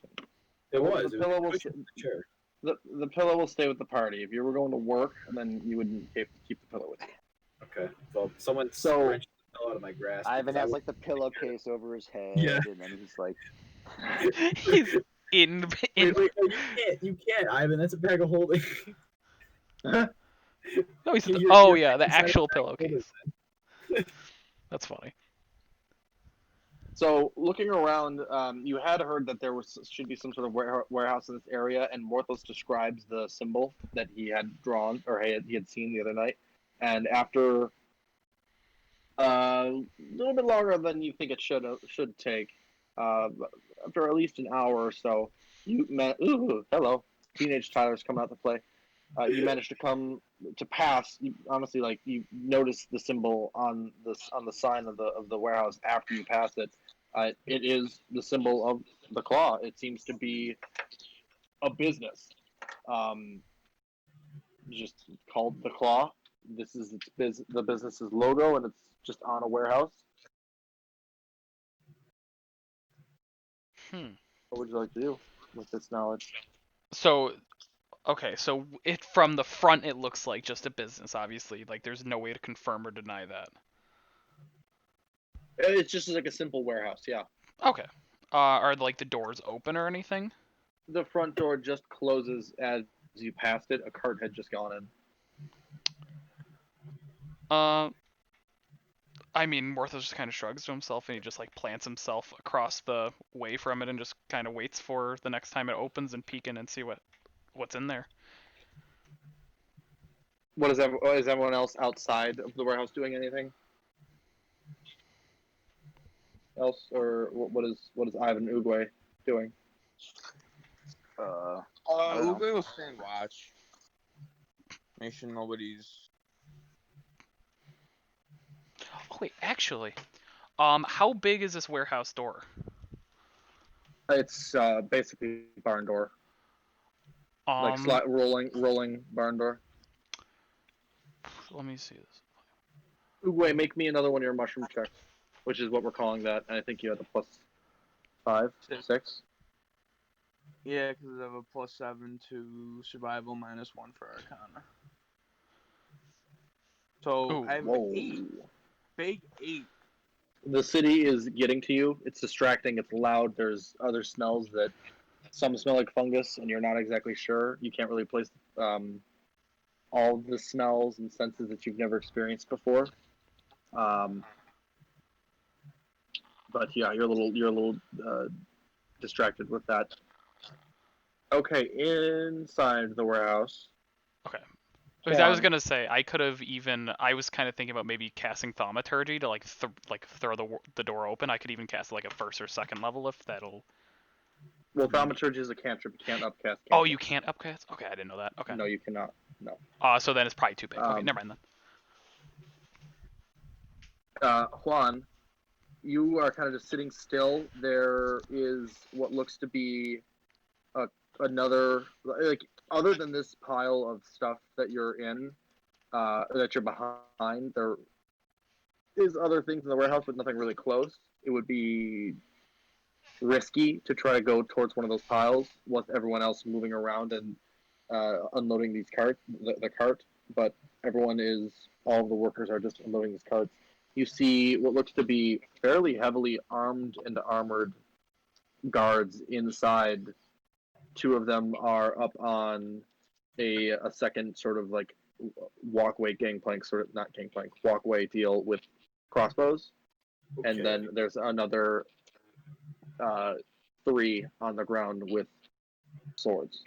It was. The It pillow was will pushing the chair. the pillow will stay with the party. If you were going to work, then you wouldn't keep the pillow with you. Okay. Well, someone So- wrenched the pillow out of my grasp. Ivan because has I the pillowcase over his head, Yeah. and then he's like, He's in. Wait, no, you can't, Ivan. That's a bag of holding. No, he's. You're- Oh you're yeah, the inside actual the bag of holding. pillowcase. That's funny. So looking around, you had heard that there should be some sort of warehouse in this area, and Morthos describes the symbol that he had drawn or he had seen the other night. And after a little bit longer than you think it should take, after at least an hour or so, you met. Ooh, hello, teenage Tyler's coming out to play. You managed to pass. You, honestly, you notice the symbol on the sign of the warehouse after you pass it. It is the symbol of the claw. It seems to be a business, just called the claw. this is the business's logo, and it's just on a warehouse. What would you like to do with this knowledge? So, okay, so it from the front it looks like just a business, obviously. Like there's no way to confirm or deny that. It's just like a simple warehouse, yeah. Okay. Are like the doors open or anything? The front door just closes as you passed it. A cart had just gone in. I mean, Morthos just kind of shrugs to himself and he just like plants himself across the way from it and just kind of waits for the next time it opens and peek in and see what's in there. What is everyone else outside of the warehouse doing anything else, or what is Ivan Ugwe doing? I don't know. Uwe will stand watch. Make sure nobody's. Oh wait, actually, how big is this warehouse door? It's basically barn door, like rolling barn door. Let me see this. Ugwe, make me another one of your mushroom checks, which is what we're calling that. And I think you had a +5, 6. Yeah, because I have a +7 to survival, -1 for Arcana. So Ooh. I have Whoa. 8. Big 8. The city is getting to you. It's distracting. It's loud. There's other smells that some smell like fungus, and you're not exactly sure. You can't really place all the smells and senses that you've never experienced before. But yeah, you're a little distracted with that. Okay, inside the warehouse. Okay. Because I was Juan. gonna say I could have even. I was kind of thinking about maybe casting thaumaturgy to like throw the door open. I could even cast like a first or second level if that'll. Well, thaumaturgy is a cantrip. You can't upcast. Oh, you can't upcast. Okay, I didn't know that. Okay. No, you cannot. No. So then it's probably too big. Okay, never mind then. Juan, you are kind of just sitting still. There is what looks to be another, like, other than this pile of stuff that you're in, that you're behind, there is other things in the warehouse, but nothing really close. It would be risky to try to go towards one of those piles with everyone else moving around and unloading these carts, the cart. But all of the workers are just unloading these carts. You see what looks to be fairly heavily armed and armored guards inside. 2 of them are up on a second sort of like walkway gangplank, sort of not gangplank, walkway deal with crossbows. Okay. And then there's another 3 on the ground with swords.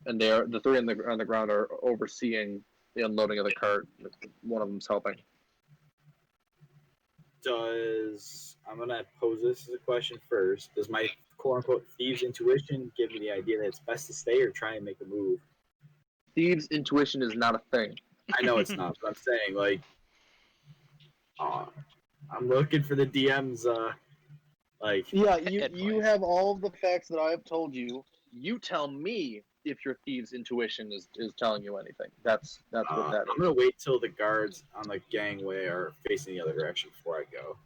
And the 3 on the ground are overseeing the unloading of the cart. One of them's helping. I'm gonna pose this as a question first. Does my quote unquote thieves' intuition give me the idea that it's best to stay or try and make a move? Thieves' intuition is not a thing. I know it's not, but I'm saying, like, I'm looking for the DM's like. Yeah, you have all of the facts that I have told you. You tell me if your thieves' intuition is telling you anything. That's what that is. I'm gonna wait till the guards on the gangway are facing the other direction before I go,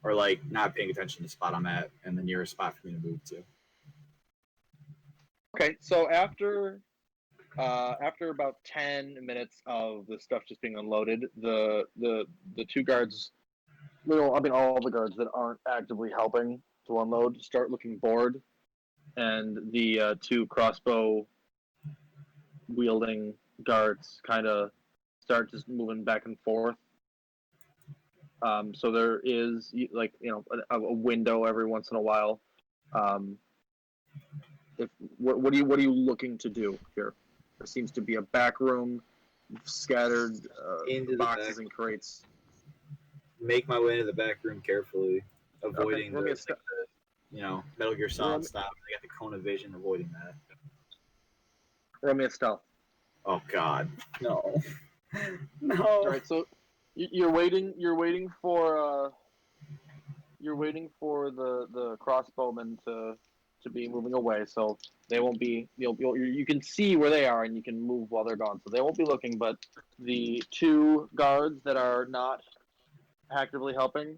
or like not paying attention to the spot I'm at and the nearest spot for me to move to. Okay, so after about 10 minutes of the stuff just being unloaded, the 2 guards, all the guards that aren't actively helping to unload start looking bored, and the 2 crossbow wielding guards kind of start just moving back and forth. So there is, like, a window every once in a while. What are you looking to do here? There seems to be a back room, scattered boxes and crates. Make my way into the back room carefully, avoiding Okay, the Metal Gear Solid style. I got the cone of vision, avoiding that. Roll me a stealth. Oh God, no, no. All right, so you're waiting for the crossbowman to to be moving away, so they won't be. You can see where they are, and you can move while they're gone, so they won't be looking. But the 2 guards that are not actively helping,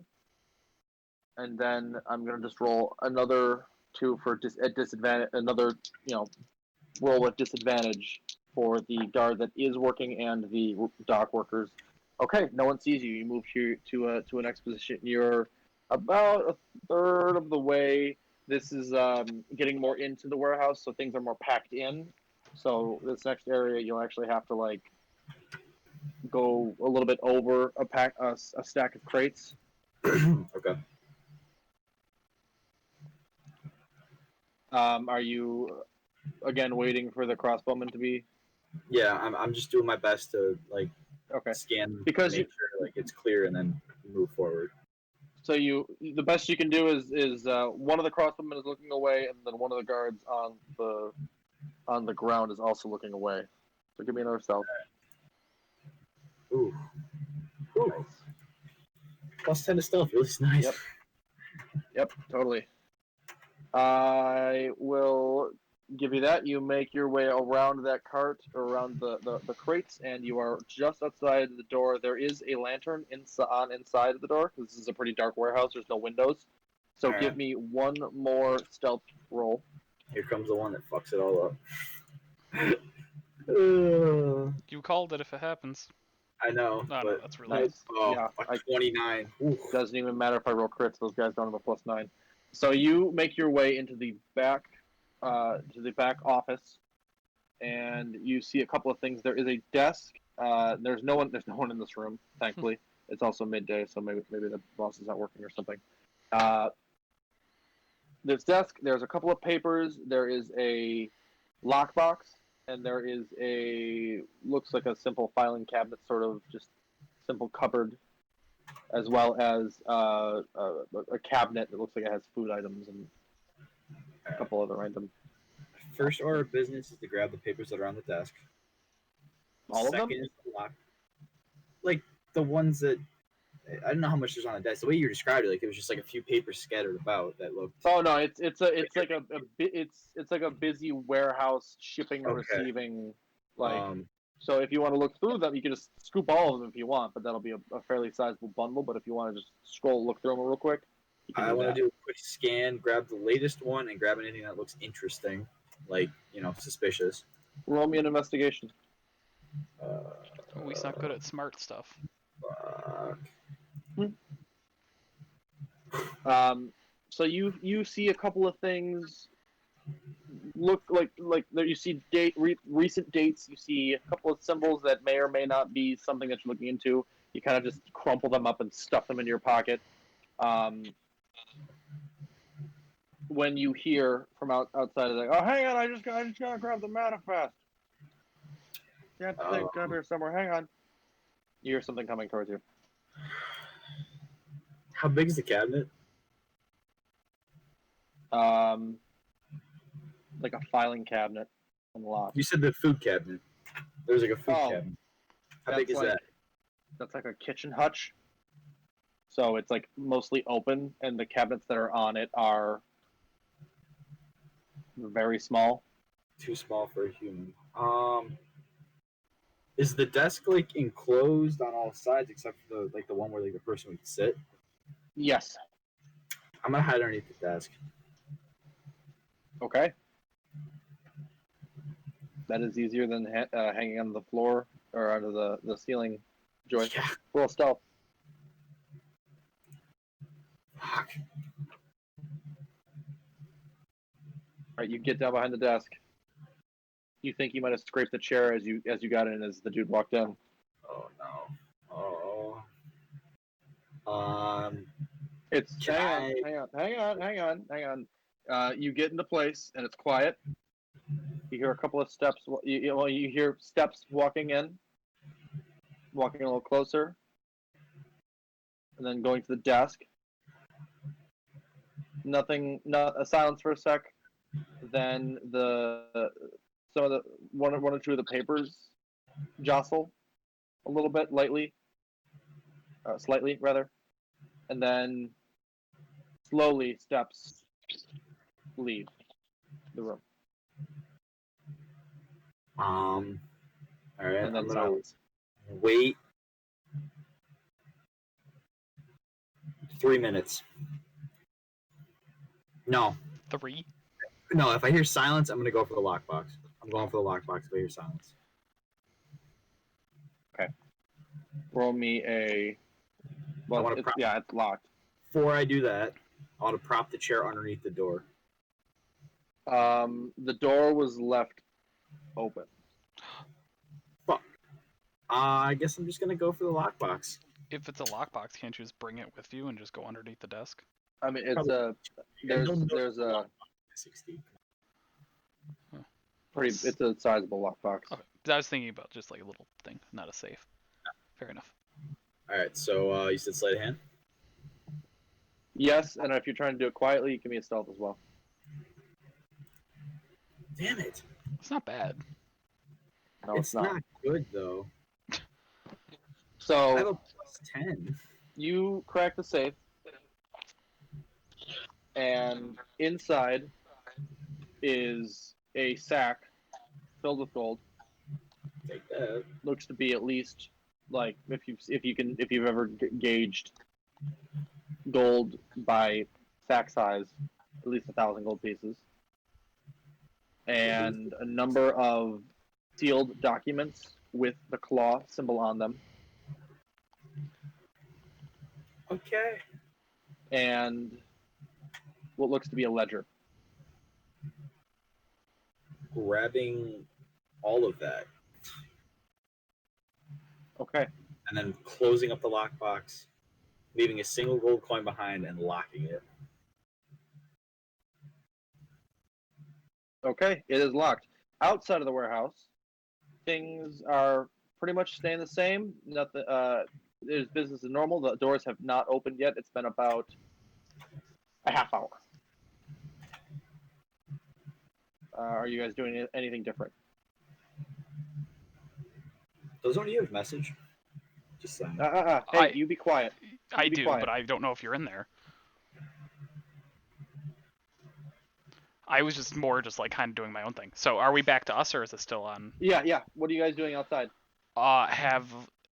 and then I'm gonna just roll another 2 for at disadvantage. Another roll at disadvantage for the guard that is working and the dock workers. Okay, no one sees you. You move here to an exposition. You're about a third of the way. This is getting more into the warehouse, so things are more packed in. So this next area, you'll actually have to like go a little bit over a stack of crates. Okay. Are you again waiting for the crossbowman to be? Yeah, I'm just doing my best to like Okay. scan, Because make sure like it's clear, and then move forward. So the best you can do is one of the crossbowmen is looking away, and then one of the guards on the ground is also looking away. So give me another stealth. Ooh. Ooh. Plus 10 to stealth, really nice. Yep, totally. I will give you that. You make your way around that cart, around the crates, and you are just outside the door. There is a lantern inside of the door. This is a pretty dark warehouse. There's no windows. So All right. give me one more stealth roll. Here comes the one that fucks it all up. You called it if it happens. I know, No, but that's really Nice. Yeah, a 29. Ooh. doesn't even matter if I roll crits. Those guys don't have a +9. So you make your way into the back office, and you see a couple of things. There is a desk. There's no one in this room, thankfully. It's also midday, so maybe the boss is not working or something. This desk. There's a couple of papers. There is a lockbox, and there is looks like a simple filing cabinet, sort of just simple cupboard, as well as a cabinet that looks like it has food items and a couple other random. First order of business is to grab the papers that are on the desk. All of them? Second is to lock, like the ones that I don't know how much there's on the desk. The way you described it, like it was just like a few papers scattered about that looked. Oh no, it's like a busy warehouse shipping and Okay. receiving, like. So if you want to look through them, you can just scoop all of them if you want, but that'll be a fairly sizable bundle. But if you want to just look through them real quick, you can I want to that. do a quick scan, grab the latest one, and grab anything that looks interesting, like suspicious. Roll me an investigation. Oh, he's not good at smart stuff. So you see a couple of things. Look like you see recent dates. You see a couple of symbols that may or may not be something that you're looking into. You kind of just crumple them up and stuff them in your pocket. When you hear from outside, it's like, oh, hang on, I just gotta grab the manifest. Can't think up here somewhere. Hang on. You hear something coming towards you. How big is the cabinet? Like a filing cabinet unlocked. You said the food cabinet. There's like a food cabinet. How big is that? That's like a kitchen hutch. So it's like mostly open, and the cabinets that are on it are very small. Too small for a human. Is the desk like enclosed on all sides except for the one where like the person would sit? Yes. I'm gonna hide underneath the desk. Okay. That is easier than hanging on the floor or under the ceiling joist. Yeah. Roll stealth. Fuck. All right, you get down behind the desk. You think you might have scraped the chair as you got in as the dude walked in. Oh no. Oh. It's hang on. You get into place and it's quiet. You hear a couple of steps. You hear steps walking in, walking a little closer, and then going to the desk. Nothing. Not a silence for a sec. Then some of the one or two of the papers jostle a little bit, slightly rather, and then slowly steps leave. the room. All right. And then I'm gonna silence. wait 3 minutes. No. 3. No, if I hear silence, I'm gonna go for the lockbox. I'm going for the lockbox if I hear silence. Roll me a. Well, wanna prop- yeah, it's locked. Before I do that, I want to prop the chair underneath the door. The door was left open. I guess I'm just gonna go for the lockbox. If it's a lockbox, can't you just bring it with you and just go underneath the desk? I mean, it's Probably. a there's a 60. pretty. It's a sizable lockbox. Okay. I was thinking about just like a little thing, not a safe. Fair enough. All right, so you said sleight of hand. Yes, and if you're trying to do it quietly, you can be a stealth as well. Damn it! It's not bad. No, it's not good though. I have So a +10. you crack the safe, and inside is a sack filled with gold. Take that. Looks to be at least like if you've ever gauged gold by sack size, at least 1,000 gold pieces, and a number of sealed documents with the claw symbol on them, Okay. and what looks to be a ledger. Grabbing all of that Okay. and then closing up the lockbox, leaving a single gold coin behind and locking it. Okay, it is locked. Outside of the warehouse, things are pretty much staying the same. Nothing. There's business as normal. The doors have not opened yet. It's been about a half hour. Are you guys doing anything different? Does one of you have message? Just saying. Hey, you be quiet. I be do, quiet. but I don't know if you're in there. I was just more just like kind of doing my own thing. So are we back to us, or is it still on? Yeah. What are you guys doing outside?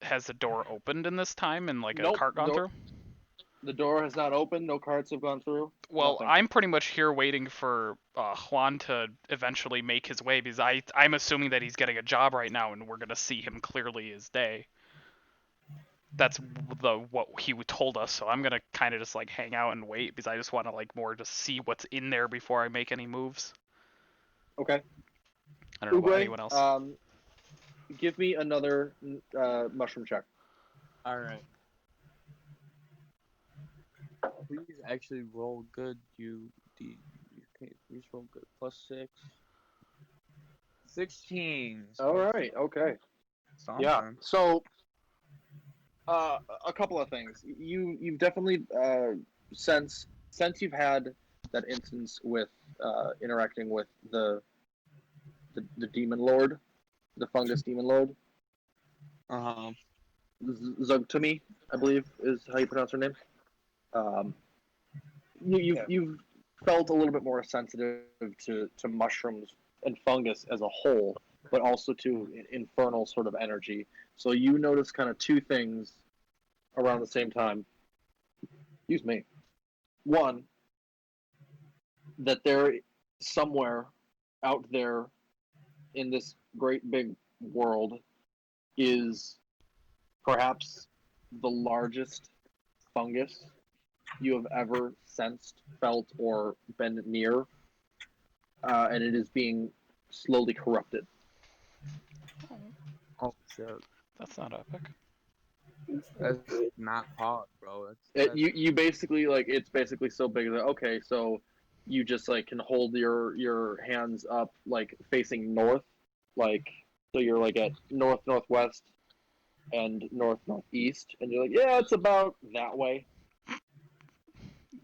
Has the door opened in this time and like Nope, a cart gone through? The door has not opened. No carts have gone through. Well, Nothing. I'm pretty much here waiting for Juan to eventually make his way because I'm assuming that he's getting a job right now and we're gonna see him clearly as day. That's what he told us, so I'm gonna kind of just like hang out and wait because I just want to like more just see what's in there before I make any moves. Okay. I don't know about anyone else. Give me another mushroom check. All right. Please actually roll good. Okay, please roll good. +6. 16. All right. Okay. Something. Yeah. So, a couple of things. You've definitely since you've had that instance with interacting with the demon lord, the fungus demon lord. Zugtumi, I believe, is how you pronounce her name. You've felt a little bit more sensitive to mushrooms and fungus as a whole, but also to infernal sort of energy. So you notice kind of two things around the same time. Excuse me. One, that there somewhere out there in this great big world is perhaps the largest fungus you have ever sensed, felt, or been near, and it is being slowly corrupted. Oh shit. That's not epic. That's not hot, bro. You basically it's basically so big that okay, so you just like can hold your hands up like facing north, like so you're like at northwest and northeast, and you're like, yeah, it's about that way.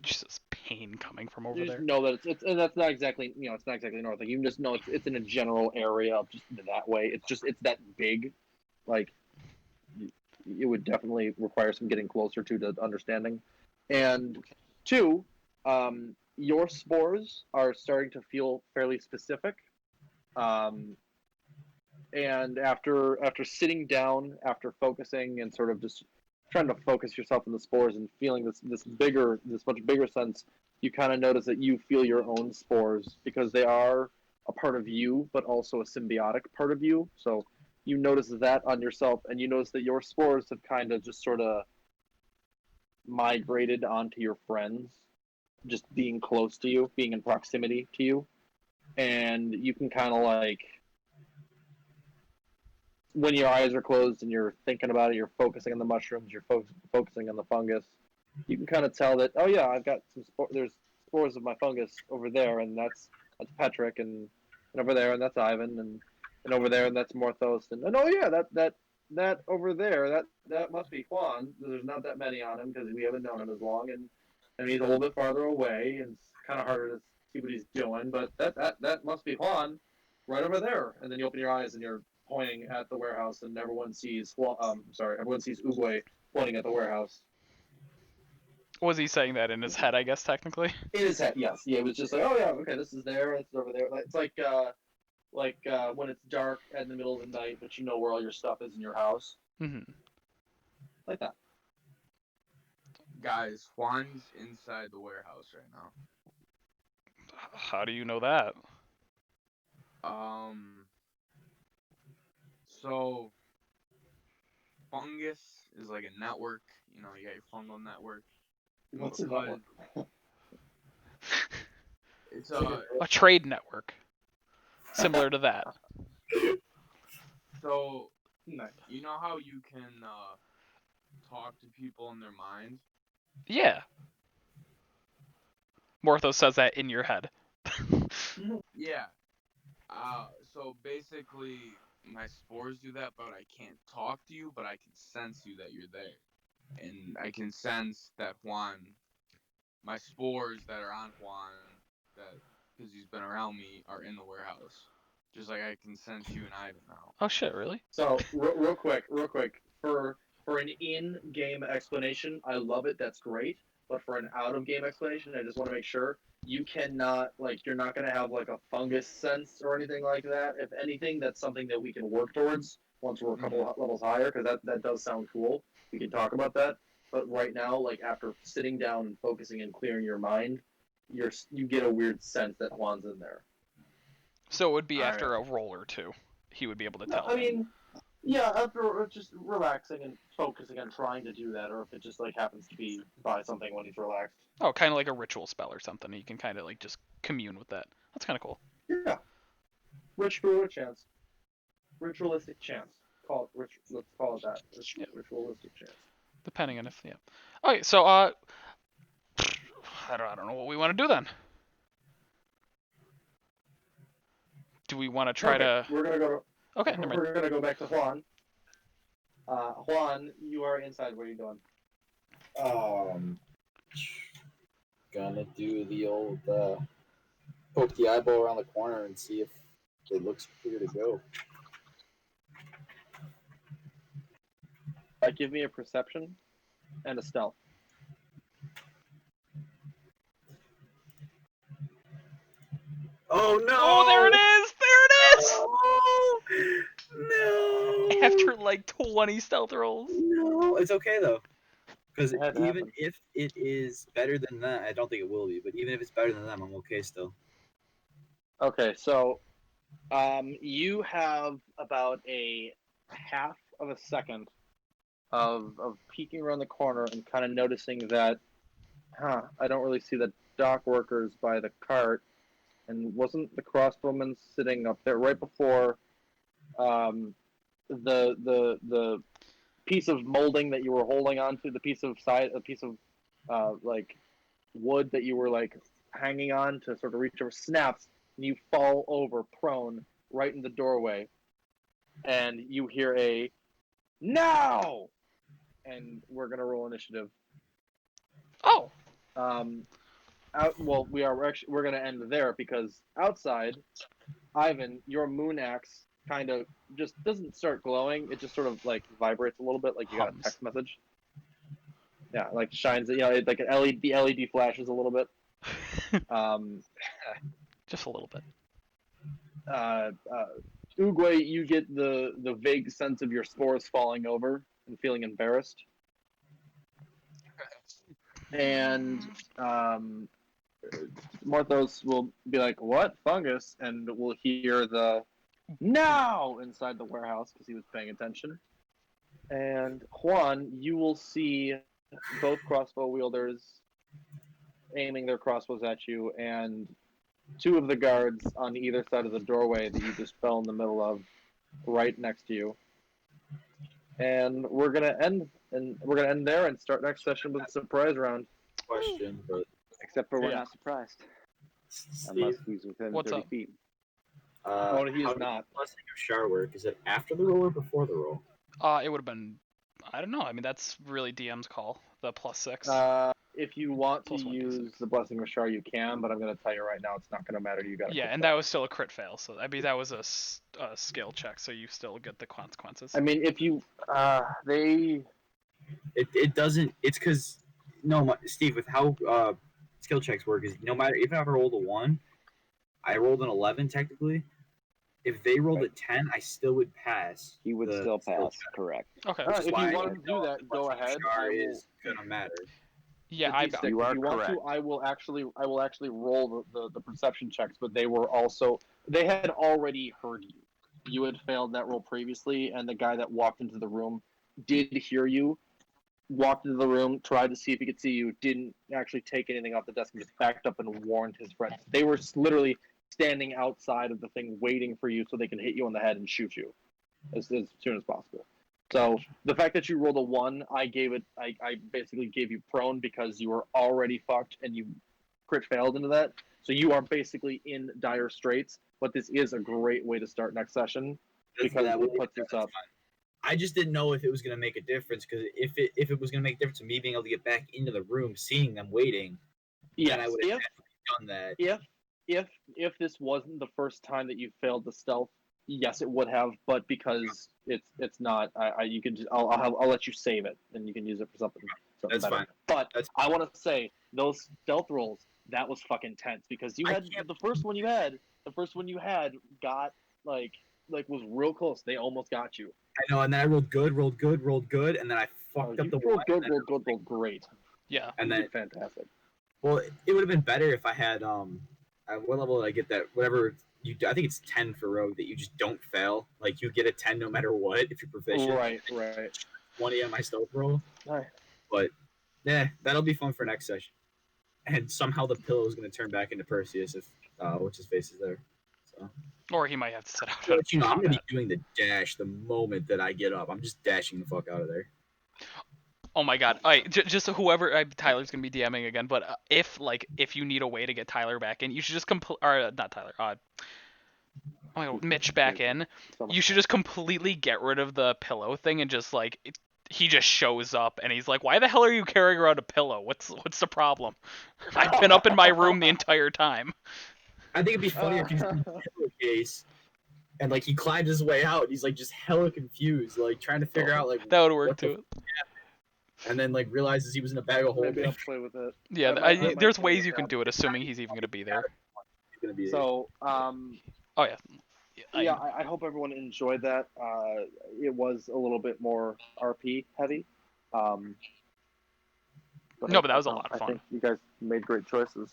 Just pain coming from over You there. just know that it's and that's not exactly it's not exactly north. Like you just know it's in a general area of just that way. It's that big, like it would definitely require some getting closer to understanding. And two, your spores are starting to feel fairly specific. Um, and after sitting down, after focusing and sort of just trying to focus yourself on the spores and feeling this much bigger sense, you kind of notice that you feel your own spores because they are a part of you, but also a symbiotic part of you. So you notice that on yourself, and you notice that your spores have kind of just sort of migrated onto your friends, just being close to you, being in proximity to you, and you can kind of like when your eyes are closed and you're thinking about it, you're focusing on the mushrooms, you're focusing on the fungus. You can kind of tell that, oh yeah, I've got there's spores of my fungus over there, and that's Petrick, and over there, and that's Ivan, and over there, and that's Morthos, and oh yeah, that over there, that must be Juan. There's not that many on him because we haven't known him as long, and he's a little bit farther away, and it's kind of harder to see what he's doing. But that must be Juan, right over there. And then you open your eyes and you're pointing at the warehouse, and everyone sees everyone sees Uguay pointing at the warehouse. Was he saying that in his head, I guess, technically? In his head, yes. Yeah, it was just like, oh yeah, okay, this is there, it's over there. It's like when it's dark in the middle of the night, but you know where all your stuff is in your house. Mm-hmm. Like that. Guys, Juan's inside the warehouse right now. How do you know that? So fungus is like a network. You know, you got your fungal network. What's a network? It's A trade network. Similar to that. So Nice. you know how you can talk to people in their mind? Yeah. Morthos says that in your head. Yeah. So basically, my spores do that, but I can't talk to you, but I can sense you that you're there. And I can sense that Juan, my spores that are on Juan, that because he's been around me, are in the warehouse. Just like I can sense you and Ivan now. Oh shit, really? So real quick, for an in-game explanation, I love it. That's great. But for an out-of-game explanation, I just want to make sure you cannot you're not going to have like a fungus sense or anything like that. If anything, that's something that we can work towards once we're a couple levels higher, because that does sound cool. We can talk about that. But right now, like after sitting down and focusing and clearing your mind, you get a weird sense that Juan's in there. So it would be All after a roll or two. He would be able to No, tell. I mean, yeah, after just relaxing and focusing on trying to do that, or if it just like happens to be by something when he's relaxed. Oh, kind of like a ritual spell or something. You can kind of like just commune with that. That's kind of cool. Yeah, ritual chance, ritualistic chance. Let's call it that. Ritualistic chance. Depending on if Okay, so I don't know what we want to do then. Do we want to try to? We're gonna go to. Okay, never mind. We're gonna go back to Juan. Juan, you are inside. What are you doing? Gonna do the old poke the eyeball around the corner and see if it looks clear to go. Give me a perception and a stealth. Oh no! Oh, there it is! There it is! Oh, no! After like 20 stealth rolls. No, it's okay though. Because It had to even happen. if it is better than that, I don't think it will be, but even if it's better than them, I'm okay still. Okay, so you have about a half of a second of peeking around the corner and kind of noticing that, I don't really see the dock workers by the cart, and wasn't the crossbowman sitting up there right before the piece of molding that you were holding onto, the piece of like wood that you were like hanging on to sort of reach over, snaps, and you fall over prone right in the doorway, and you hear a now, and we're gonna roll initiative. Oh. We're gonna end there because outside, Ivan, your moon axe kind of just doesn't start glowing. It just sort of like vibrates a little bit, like you got a text message. Yeah, like shines. It, like an LED. The LED flashes a little bit. Just a little bit. Uguay, you get the vague sense of your spores falling over and feeling embarrassed. And Morthos will be like, "What fungus?" And we'll hear the "now" inside the warehouse because he was paying attention. And Juan, you will see both crossbow wielders aiming their crossbows at you, and two of the guards on either side of the doorway that you just fell in the middle of, right next to you. And we're gonna end there and start next session with a surprise round. Question, but Except for we're Yeah. not surprised. Steve, Unless he's within What's 30 up? feet. Oh, he how is does not. Blessing of Shar work? Is it after the roll or before the roll? It would have been. I don't know. I mean, that's really DM's call. The +6. If you want to +1d6. use the Blessing of Shar, you can, but I'm going to tell you right now, it's not going to matter. You got to. Yeah, and that was still a crit fail. So I mean, that was a skill check. So you still get the consequences. I mean, if you, they. It doesn't. It's because no, Steve. With how skill checks work is no matter even if I rolled a 1, I rolled an 11 technically. If they rolled a 10, I still would pass. He would the still skill pass, check. correct. Okay. If you why wanted to do the that, go Blessing of ahead. Shar I will. is gonna matter. Yeah, The I. D6, You if are you want correct. to, I will actually roll the perception checks, but they were also they had already heard you. You had failed that roll previously, and the guy that walked into the room did hear you. Walked into the room, tried to see if he could see you, didn't actually take anything off the desk, and just backed up and warned his friends. They were literally standing outside of the thing, waiting for you so they can hit you on the head and shoot you as soon as possible. So the fact that you rolled a 1, I basically gave you prone because you were already fucked and you crit failed into that. So you are basically in dire straits. But this is a great way to start next session because it puts us up. I just didn't know if it was gonna make a difference because if it was gonna make a difference to me being able to get back into the room, seeing them waiting, then I Yes, would have done that. if this wasn't the first time that you failed the stealth, yes, it would have. But because it's not, you can just I'll let you save it and you can use it for something That's better. fine. But That's I want to say those stealth rolls, that was fucking tense because you I had can't- the first one you had got like was real close. They almost got you. I know, and then I rolled good, and then I fucked up You the rolled one, good, and then- rolled great. Yeah. and You then did fantastic. well, it would have been better if I had at what level did I get that? Whatever you, I think it's 10 for rogue that you just don't fail. Like you get a 10 no matter what if you're proficient. Right. 20 on my stealth roll, Right. but yeah, that'll be fun for next session. And somehow the pillow is going to turn back into Perseus if what's his face is there. So. Or he might have to set out. But I'm going to be doing the dash the moment that I get up. I'm just dashing the fuck out of there. Oh my god! All right, just whoever Tyler's gonna be DMing again, but if you need a way to get Tyler back in, you should just or not Tyler. Oh my god, Mitch back in. You should just completely get rid of the pillow thing and just he just shows up and he's like, "Why the hell are you carrying around a pillow? What's the problem? I've been up in my room the entire time." I think it'd be funnier if he's in a pillowcase and like he climbs his way out. And he's like just hella confused, like trying to figure out like that would work too. And then like realizes he was in a bag of holding. Maybe I'll play with it. Yeah, there's ways you can do it, assuming he's even gonna be there. He's gonna be So, Oh yeah. yeah, I hope everyone enjoyed that. It was a little bit more RP heavy. No, but that was a lot of I fun. think you guys made great choices.